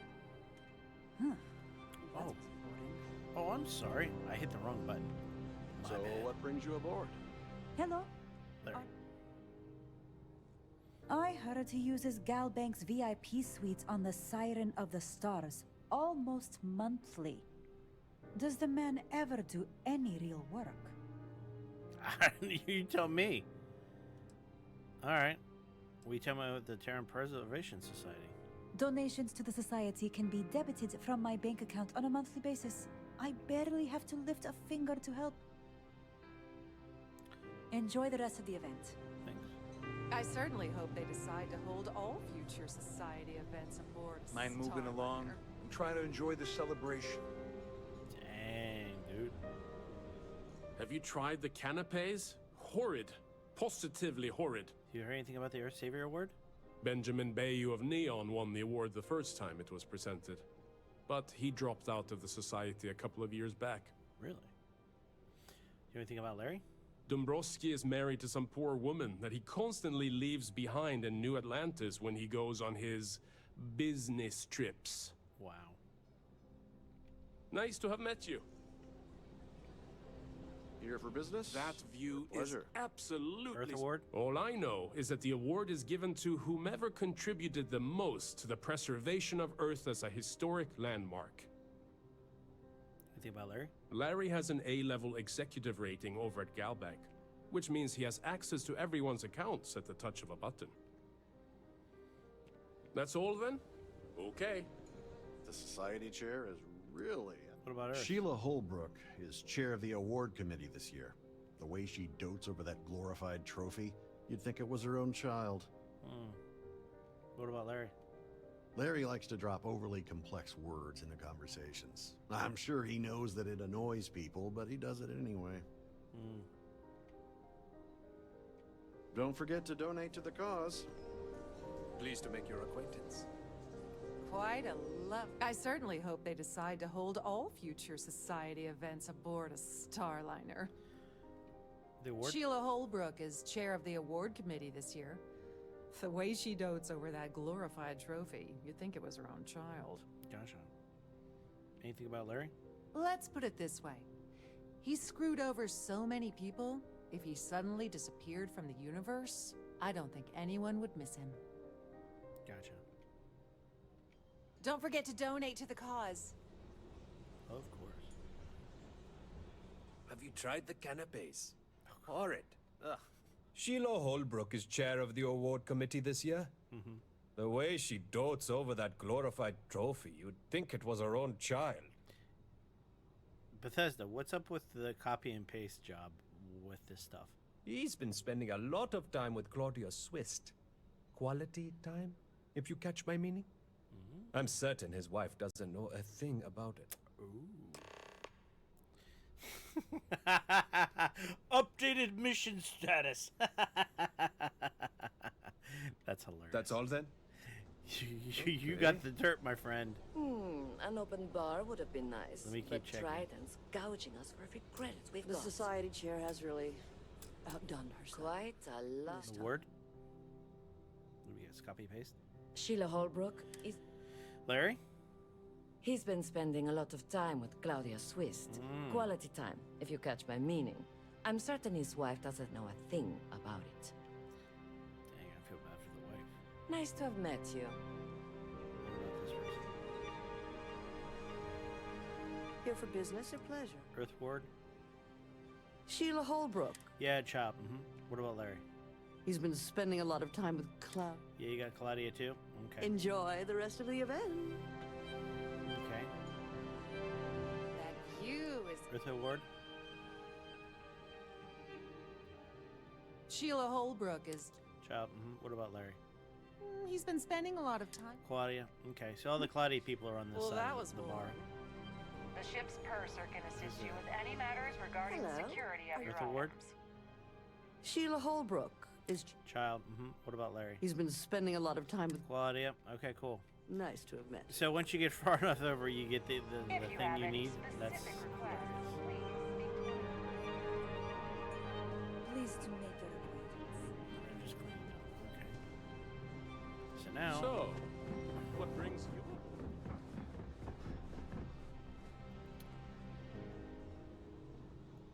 Huh. Oh. Oh, I'm sorry. I hit the wrong button. So, what brings you aboard? Hello. Larry. I heard he uses GALbank's VIP suites on the Siren of the Stars almost monthly. Does the man ever do any real work? You tell me. All right. We tell me about the Terran Preservation Society. Donations to the Society can be debited from my bank account on a monthly basis. I barely have to lift a finger to help. Enjoy the rest of the event. Thanks. I certainly hope they decide to hold all future Society events aboard. Mind moving along? I'm trying to enjoy the celebration. Dang, dude. Have you tried the canapes? Horrid. Positively horrid. Do you hear anything about the Earth Savior Award? Benjamin Bayou of Neon won the award the first time it was presented. But he dropped out of the Society a couple of years back. Really? Do you know anything about Larry? Dombrowski is married to some poor woman that he constantly leaves behind in New Atlantis when he goes on his business trips. Wow. Nice to have met you. Here for business? That view is absolutely... Earth Award? All I know is that the award is given to whomever contributed the most to the preservation of Earth as a historic landmark. Anything about Larry? Larry has an A-level executive rating over at GALbank, which means he has access to everyone's accounts at the touch of a button. That's all then? Okay. The Society chair is really... What about Earth? Sheila Holbrook is chair of the award committee this year. The way she dotes over that glorified trophy, you'd think it was her own child. What about Larry? Larry likes to drop overly complex words into conversations. I'm sure he knows that it annoys people, but he does it anyway. Don't forget to donate to the cause. Pleased to make your acquaintance. Quite a love. I certainly hope they decide to hold all future Society events aboard a Starliner. The award? Sheila Holbrook is chair of the award committee this year. The way she dotes over that glorified trophy, you'd think it was her own child. Gotcha. Anything about Larry? Let's put it this way. He's screwed over so many people, if he suddenly disappeared from the universe, I don't think anyone would miss him. Gotcha. Don't forget to donate to the cause. Of course. Have you tried the canapes? Horrid. Ugh. Sheila Holbrook is chair of the award committee this year. The way she dotes over that glorified trophy, you'd think it was her own child. Bethesda, what's up with the copy and paste job with this stuff? He's been spending a lot of time with Claudia Swist. Quality time, if you catch my meaning? I'm certain his wife doesn't know a thing about it. Updated mission status. That's hilarious. That's all then? You got the dirt, my friend. An open bar would have been nice. Let me keep but checking. Trident's gouging us for every credit we've The got. Society chair has really outdone herself. Quite a lot. Award? Let me guess. Copy paste. Sheila Holbrook is... Larry? He's been spending a lot of time with Claudia Swist. Quality time, if you catch my meaning. I'm certain his wife doesn't know a thing about it. Dang, I feel bad for the wife. Nice to have met you. What about this person? Here for business or pleasure? Earth Ward? Sheila Holbrook. Yeah, Chop. What about Larry? He's been spending a lot of time with Cloud. Yeah, you got Claudia too? Okay. Enjoy the rest of the event. Okay. That view is... Earth Ward? Sheila Holbrook is... Chop. What about Larry? He's been spending a lot of time. Claudia. Okay, so all the Claudia people are on this side that of was the bar. The ship's purser can assist you with any matters regarding the security of your Earth Ward? items. Sheila Holbrook is... Child. What about Larry? He's been spending a lot of time with... Claudia. Okay, cool. Nice to have met. So once you get far enough over, you get the If you thing have you any need. That's specific hilarious. Pleased to make your acquaintance. I'm just cleaning up. Okay. So now. So, what brings you?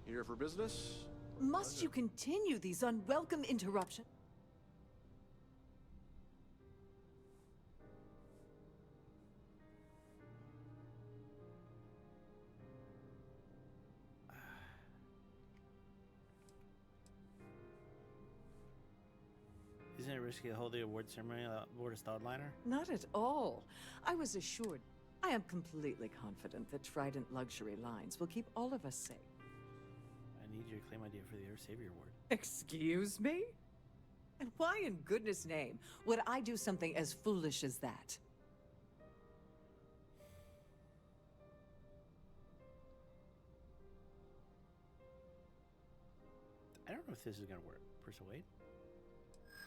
Here for business? Must you continue these unwelcome interruptions? Isn't it risky to hold the award ceremony aboard a Starliner? Not at all. I was assured. I am completely confident that Trident Luxury Lines will keep all of us safe. I need you to claim idea for the Earth Savior Award. Excuse me? And why in goodness name would I do something as foolish as that? I don't know if this is gonna work. Persuade?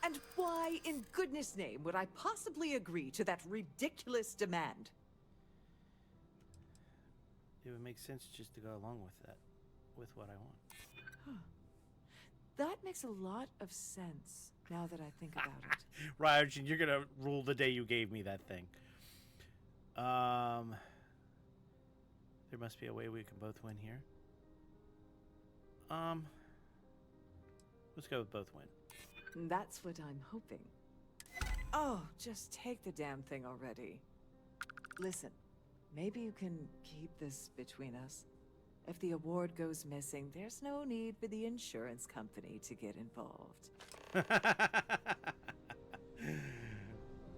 And why in goodness name would I possibly agree to that ridiculous demand? It would make sense just to go along with that, with what I want. That makes a lot of sense now that I think about it. Raj, you're gonna rule the day you gave me that thing. There must be a way we can both win here. Let's go with both win. That's what I'm hoping. Oh, just take the damn thing already. Listen, maybe you can keep this between us. If the award goes missing, there's no need for the insurance company to get involved.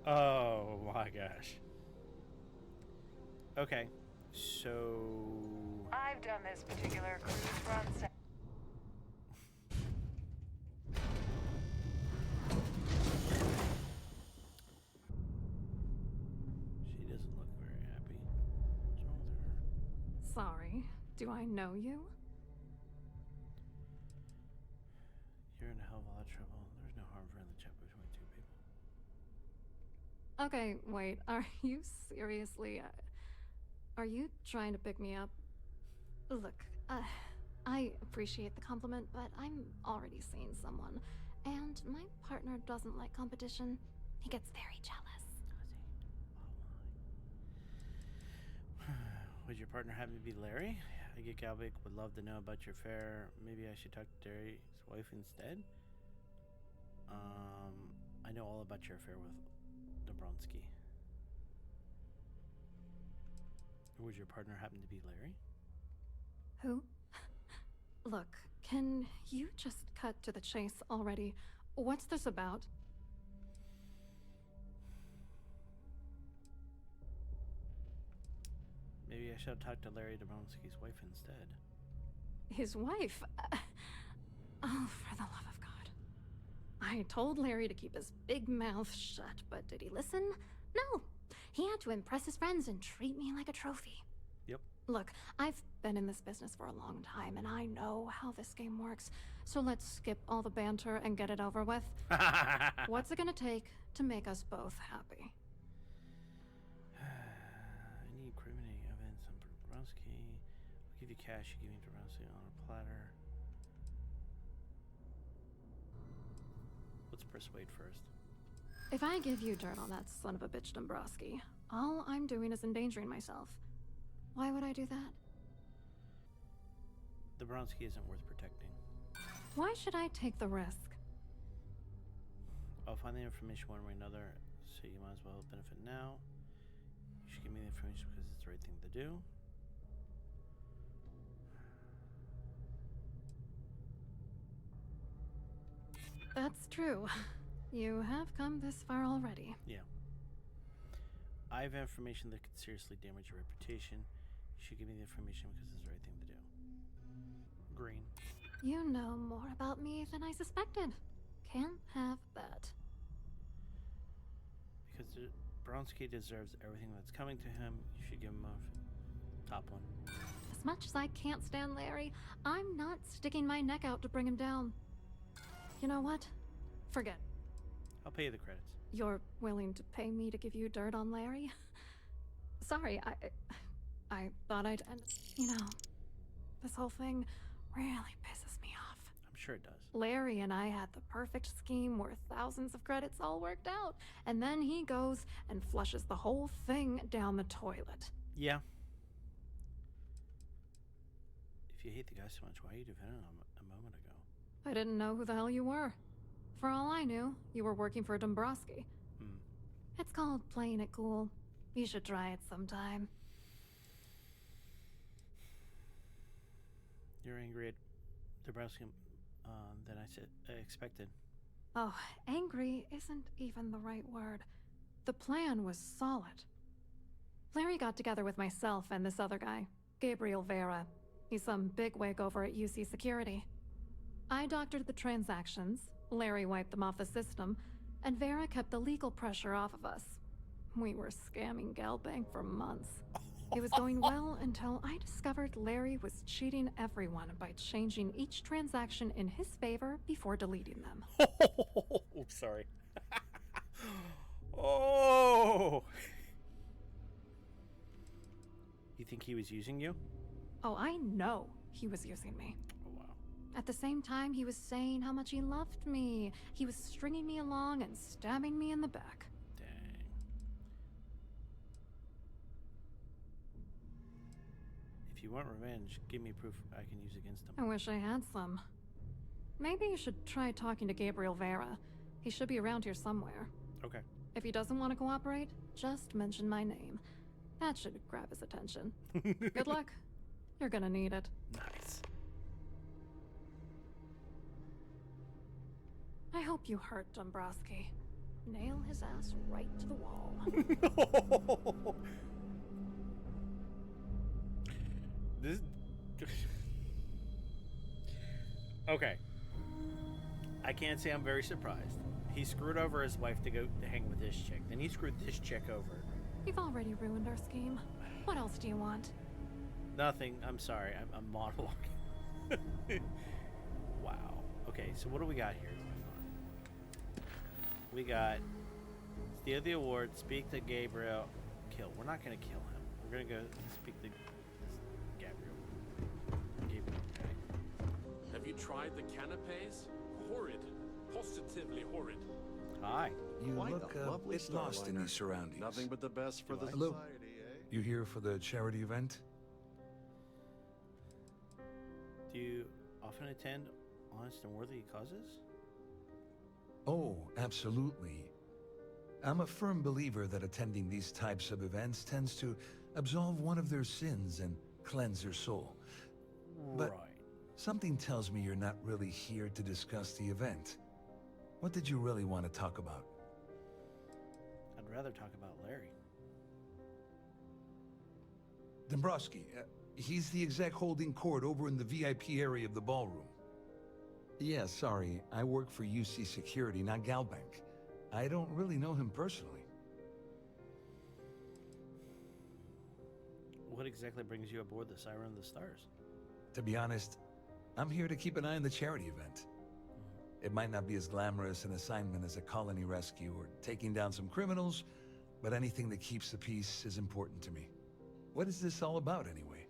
Oh my gosh. Okay, so... I've done this particular cruise run. She doesn't look very happy. What's wrong with her? Sorry. Do I know you? You're in a hell of a lot of trouble. There's no harm for in the chat between two people. Okay, wait. Are you seriously... are you trying to pick me up? Look, I appreciate the compliment, but I'm already seeing someone. And my partner doesn't like competition. He gets very jealous. Would your partner happen to be Larry? I get GALbank would love to know about your affair. Maybe I should talk to Derry's wife instead? I know all about your affair with Dobronsky. Or would your partner happen to be Larry? Who? Look, can you just cut to the chase already? What's this about? Maybe I should talk to Larry Dobronsky's wife instead. His wife? Oh, for the love of God. I told Larry to keep his big mouth shut, but did he listen? No. He had to impress his friends and treat me like a trophy. Yep. Look, I've been in this business for a long time, and I know how this game works. So let's skip all the banter and get it over with. What's it gonna take to make us both happy? I need incriminating evidence on Dobronsky. I'll give you cash, you give me Dobronsky on a platter. Let's persuade first. If I give you dirt on that son of a bitch Dombrowski, all I'm doing is endangering myself. Why would I do that? The Bronsky isn't worth protecting. Why should I take the risk? I'll find the information one way or another, so you might as well benefit now. You should give me the information because it's the right thing to do. That's true. You have come this far already. Yeah. I have information that could seriously damage your reputation. You should give me the information because it's the right thing to do. Green. You know more about me than I suspected. Can't have that. Because Bronsky deserves everything that's coming to him. You should give him a top one. As much as I can't stand Larry, I'm not sticking my neck out to bring him down. You know what? Forget. I'll pay you the credits. You're willing to pay me to give you dirt on Larry? Sorry, I thought I'd end. You know, this whole thing really pisses me off. I'm sure it does. Larry and I had the perfect scheme worth thousands of credits all worked out, and then he goes and flushes the whole thing down the toilet. Yeah. If you hate the guy so much, why are you defending him a moment ago? I didn't know who the hell you were. For all I knew, you were working for Dombrowski. It's called playing it cool. You should try it sometime. You're angry at Dombrowski than I expected. Oh, angry isn't even the right word. The plan was solid. Larry got together with myself and this other guy, Gabriel Vera. He's some bigwig over at UC Security. I doctored the transactions, Larry wiped them off the system, and Vera kept the legal pressure off of us. We were scamming GALbank for months. It was going well until I discovered Larry was cheating everyone by changing each transaction in his favor before deleting them. Oops, sorry. Oh! You think he was using you? Oh, I know he was using me. Oh, wow. At the same time, he was saying how much he loved me. He was stringing me along and stabbing me in the back. Dang. If you want revenge, give me proof I can use against him. I wish I had some. Maybe you should try talking to Gabriel Vera. He should be around here somewhere. Okay. If he doesn't want to cooperate, just mention my name. That should grab his attention. Good luck. You're gonna need it. Nice. I hope you hurt Dombrowski. Nail his ass right to the wall. This. Okay. I can't say I'm very surprised. He screwed over his wife to go to hang with this chick. Then he screwed this chick over. You've already ruined our scheme. What else do you want? Nothing. I'm sorry. I'm monologuing. Wow. Okay, so what do we got here? We got steal the award, speak to Gabriel, kill. We're not going to kill him. We're going to go speak to Gabriel. Okay. Have you tried the canapes? Horrid. Positively horrid. Hi. You look a bit lost in these surroundings. Nothing but the best for the Hello. society, eh? You here for the charity event? Do you often attend honest and worthy causes? Oh, absolutely. I'm a firm believer that attending these types of events tends to absolve one of their sins and cleanse their soul. But something tells me you're not really here to discuss the event. What did you really want to talk about? I'd rather talk about Larry. Dombrowski, he's the exec holding court over in the VIP area of the ballroom. Yeah, sorry, I work for UC Security, not GALbank. I don't really know him personally. What exactly brings you aboard the Siren of the Stars? To be honest, I'm here to keep an eye on the charity event. It might not be as glamorous an assignment as a colony rescue or taking down some criminals, but anything that keeps the peace is important to me. What is this all about, anyway?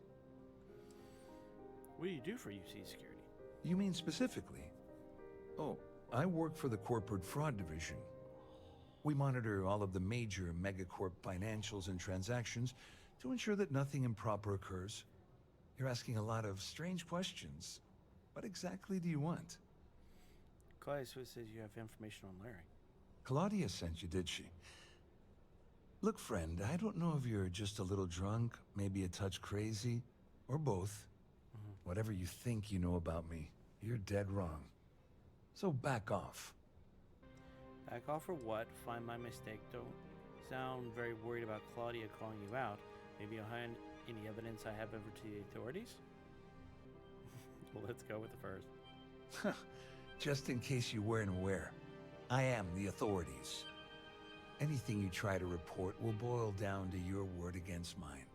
What do you do for UC Security? You mean specifically? Oh, I work for the Corporate Fraud Division. We monitor all of the major megacorp financials and transactions to ensure that nothing improper occurs. You're asking a lot of strange questions. What exactly do you want? Claudia Swiss says you have information on Larry. Claudia sent you, did she? Look, friend, I don't know if you're just a little drunk, maybe a touch crazy, or both. Whatever you think you know about me, you're dead wrong. So back off. Back off or what? Find my mistake. Don't sound very worried about Claudia calling you out. Maybe you'll hide any evidence I have over to the authorities? Well, let's go with the first. Just in case you weren't aware, I am the authorities. Anything you try to report will boil down to your word against mine.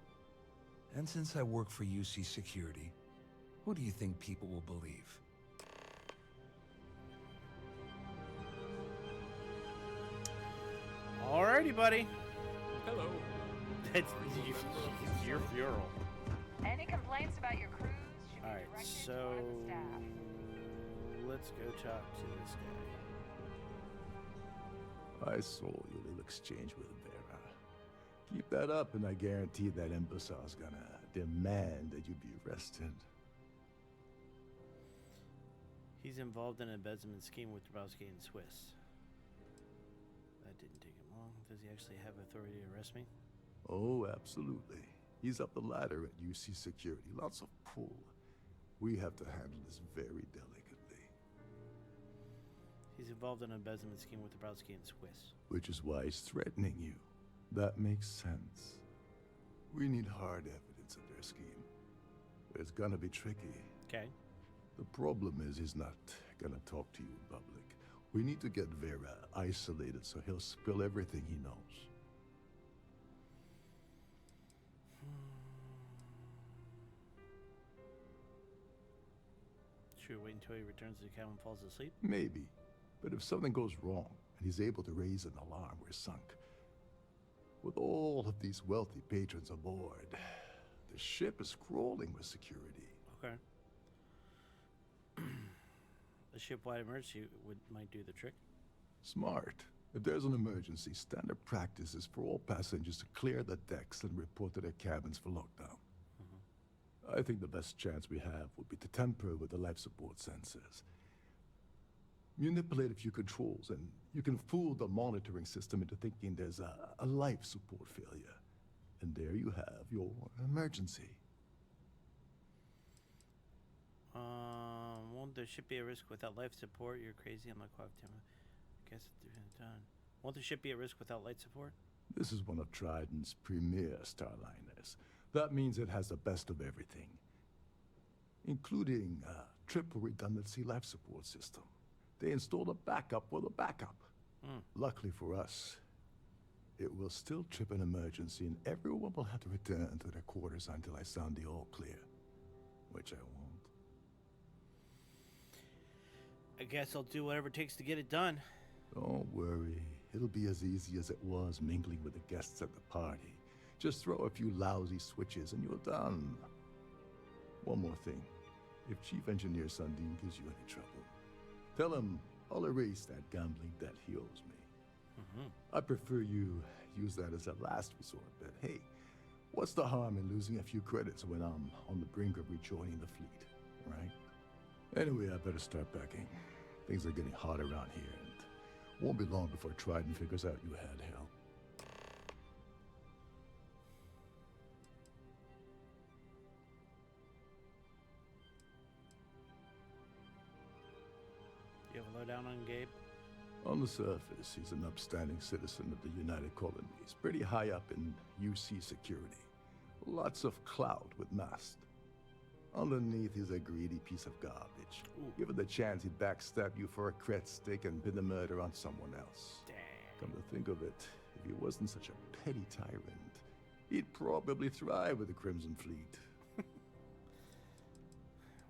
And since I work for UC Security, who do you think people will believe? Alrighty, buddy. Hello. It's your funeral. Any complaints about your cruise should be Alright, directed so to one of the staff. let's go talk to this guy. I saw your little exchange with Vera. Keep that up, and I guarantee that imbecile's gonna demand that you be arrested. He's involved in an embezzlement scheme with Dabrowski and Swiss. That didn't take him long. Does he actually have authority to arrest me? Oh, absolutely. He's up the ladder at UC Security. Lots of pull. We have to handle this very delicately. He's involved in an embezzlement scheme with Dabrowski and Swiss. Which is why he's threatening you. That makes sense. We need hard evidence of their scheme. But it's gonna be tricky. Okay. The problem is he's not gonna talk to you in public. We need to get Vera isolated so he'll spill everything he knows. Should we wait until he returns to the cabin and falls asleep? Maybe. But if something goes wrong and he's able to raise an alarm, we're sunk. With all of these wealthy patrons aboard, the ship is crawling with security. Okay. A ship-wide emergency might do the trick. Smart. If there's an emergency, standard practice is for all passengers to clear the decks and report to their cabins for lockdown. I think the best chance we have would be to tamper with the life support sensors. Manipulate a few controls, and you can fool the monitoring system into thinking there's a life support failure. And there you have your emergency. Won't the ship be at risk without life support? You're crazy. I'm like, well, I guess it's done. Won't the ship be at risk without light support? This is one of Trident's premier starliners. That means it has the best of everything, including a triple redundancy life support system. They installed a backup for the backup. Luckily for us, it will still trip an emergency and everyone will have to return to their quarters until I sound the all clear, which I won't. I guess I'll do whatever it takes to get it done. Don't worry. It'll be as easy as it was mingling with the guests at the party. Just throw a few lousy switches and you're done. One more thing. If Chief Engineer Sundin gives you any trouble, tell him I'll erase that gambling debt he owes me. I prefer you use that as a last resort, but hey, what's the harm in losing a few credits when I'm on the brink of rejoining the fleet, right? Anyway, I better start packing. Things are getting hot around here, and won't be long before Trident figures out you had help. You have a lowdown on Gabe? On the surface, he's an upstanding citizen of the United Colonies, pretty high up in UC security. Lots of clout with Mast. Underneath, he's a greedy piece of garbage. Given the chance, he'd backstab you for a cret stick and pin the murder on someone else. Come to think of it, if he wasn't such a petty tyrant, he'd probably thrive with the Crimson Fleet.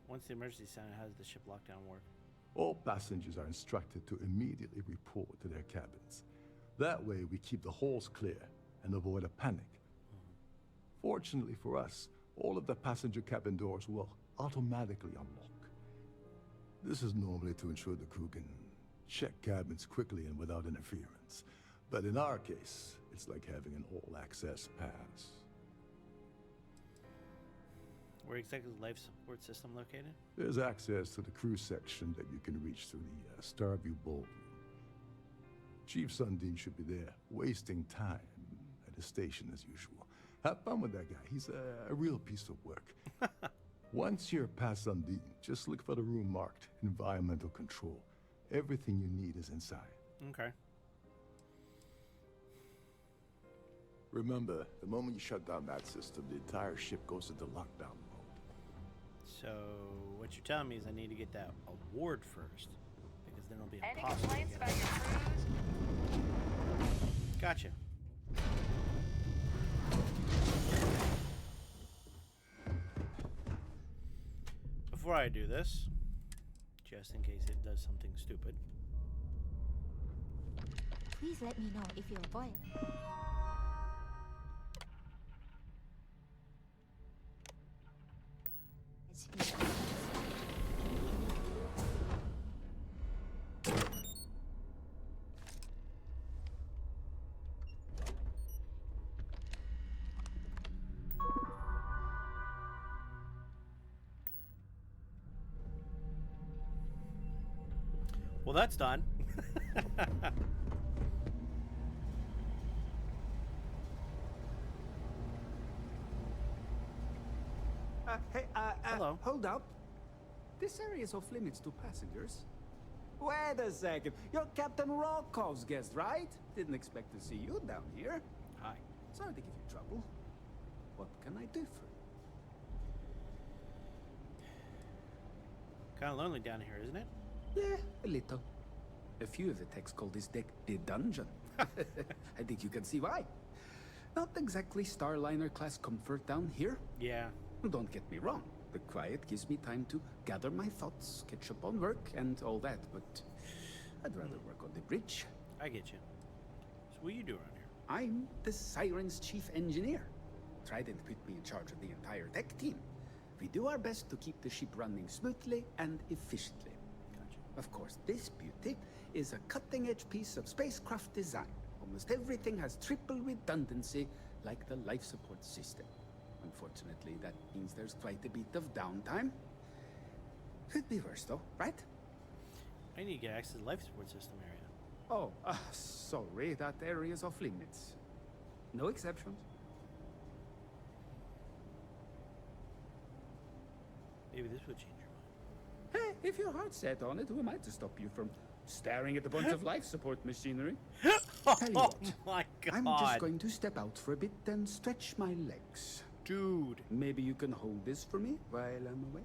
Once the emergency sound, how does the ship lockdown work? All passengers are instructed to immediately report to their cabins. That way, we keep the halls clear and avoid a panic. Fortunately for us, all of the passenger cabin doors will automatically unlock. This is normally to ensure the crew can check cabins quickly and without interference. But in our case, it's like having an all-access pass. Where exactly is the life support system located? There's access to the crew section that you can reach through the Starfield ballroom. Chief Sundin should be there, wasting time at the station as usual. Have fun with that guy. He's a real piece of work. Once you're past Sundin, just look for the room marked Environmental Control. Everything you need is inside. Okay. Remember, the moment you shut down that system, the entire ship goes into lockdown mode. So, what you're telling me is I need to get that award first, because then it'll be Any impossible to complaints get about it. your cruise? Gotcha. Before I do this, just in case it does something stupid. Please let me know if you're violent. Well, that's done. Hello. Hold up. This area is off limits to passengers. Wait a second. You're Captain Rokov's guest, right? Didn't expect to see you down here. Hi. Sorry to give you trouble. What can I do for you? Kind of lonely down here, isn't it? Yeah, a little. A few of the techs call this deck the dungeon. I think you can see why. Not exactly Starliner-class comfort down here. Yeah. Don't get me wrong. The quiet gives me time to gather my thoughts, catch up on work, and all that, but I'd rather work on the bridge. I get you. So what do you do around here? I'm the Siren's chief engineer. Trident put me in charge of the entire tech team. We do our best to keep the ship running smoothly and efficiently. Gotcha. Of course, this beauty is a cutting-edge piece of spacecraft design. Almost everything has triple redundancy, like the life support system. Unfortunately, that means there's quite a bit of downtime. Could be worse, though, right? I need to get access to the life support system area. Oh, sorry, that area is off limits. No exceptions. Maybe this would change your mind. Hey, if your heart's set on it, who am I to stop you from staring at a bunch of life support machinery? Tell you what, my God. I'm just going to step out for a bit and stretch my legs. Dude. Maybe you can hold this for me while I'm away?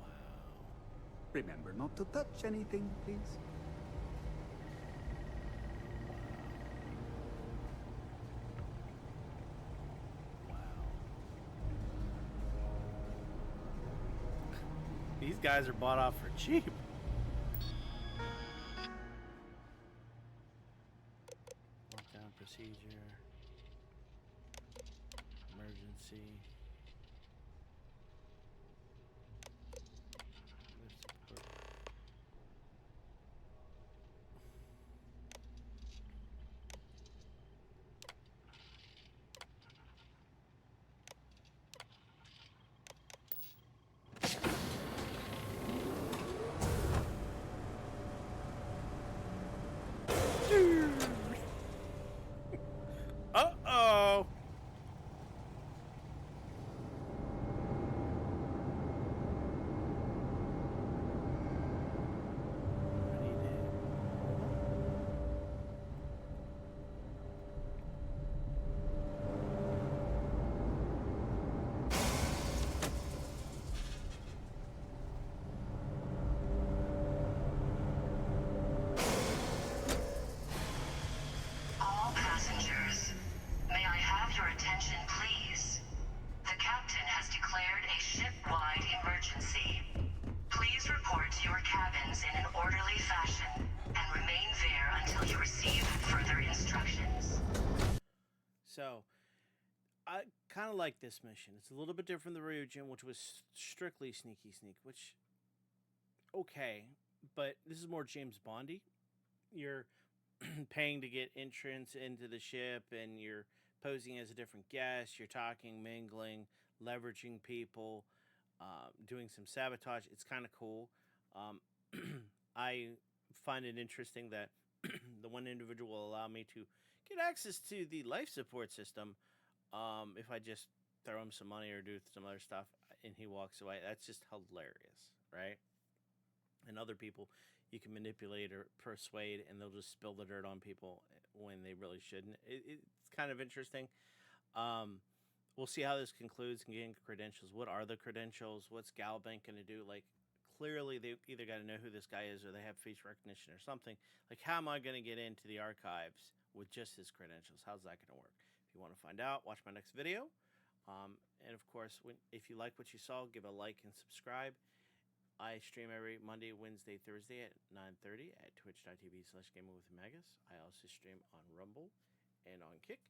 Wow. Remember not to touch anything, please. These guys are bought off for cheap. Lockdown procedure. Emergency. Life support. Uh-oh. All passengers, may I have your attention, please? The captain has declared a ship-wide emergency. Please report to your cabins in an orderly fashion and remain there until you receive further instructions. So, I kind of like this mission. It's a little bit different than the Ryujin, which was strictly sneaky sneak, which, okay, but this is more James Bondy. You're paying to get entrance into the ship, and you're posing as a different guest. You're talking, mingling, leveraging people, doing some sabotage. It's kind of cool. Um, I find it interesting that the one individual will allow me to get access to the life support system if I just throw him some money or do some other stuff and he walks away. That's just hilarious, right? And other people you can manipulate or persuade, and they'll just spill the dirt on people when they really shouldn't. It's kind of interesting. We'll see how this concludes and getting credentials. What are the credentials? What's GALbank going to do? Like, clearly they either got to know who this guy is or they have face recognition or something. Like, how am I going to get into the archives with just his credentials? How's that going to work? If you want to find out, watch my next video. And of course, if you like what you saw, give a like and subscribe. I stream every Monday, Wednesday, Thursday at 9:30 at twitch.tv/gamingwithmagus. I also stream on Rumble and on Kick.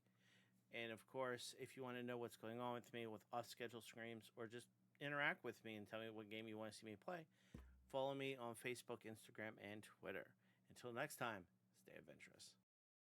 And of course, if you want to know what's going on with me with off-schedule streams or just interact with me and tell me what game you want to see me play, follow me on Facebook, Instagram, and Twitter. Until next time, stay adventurous.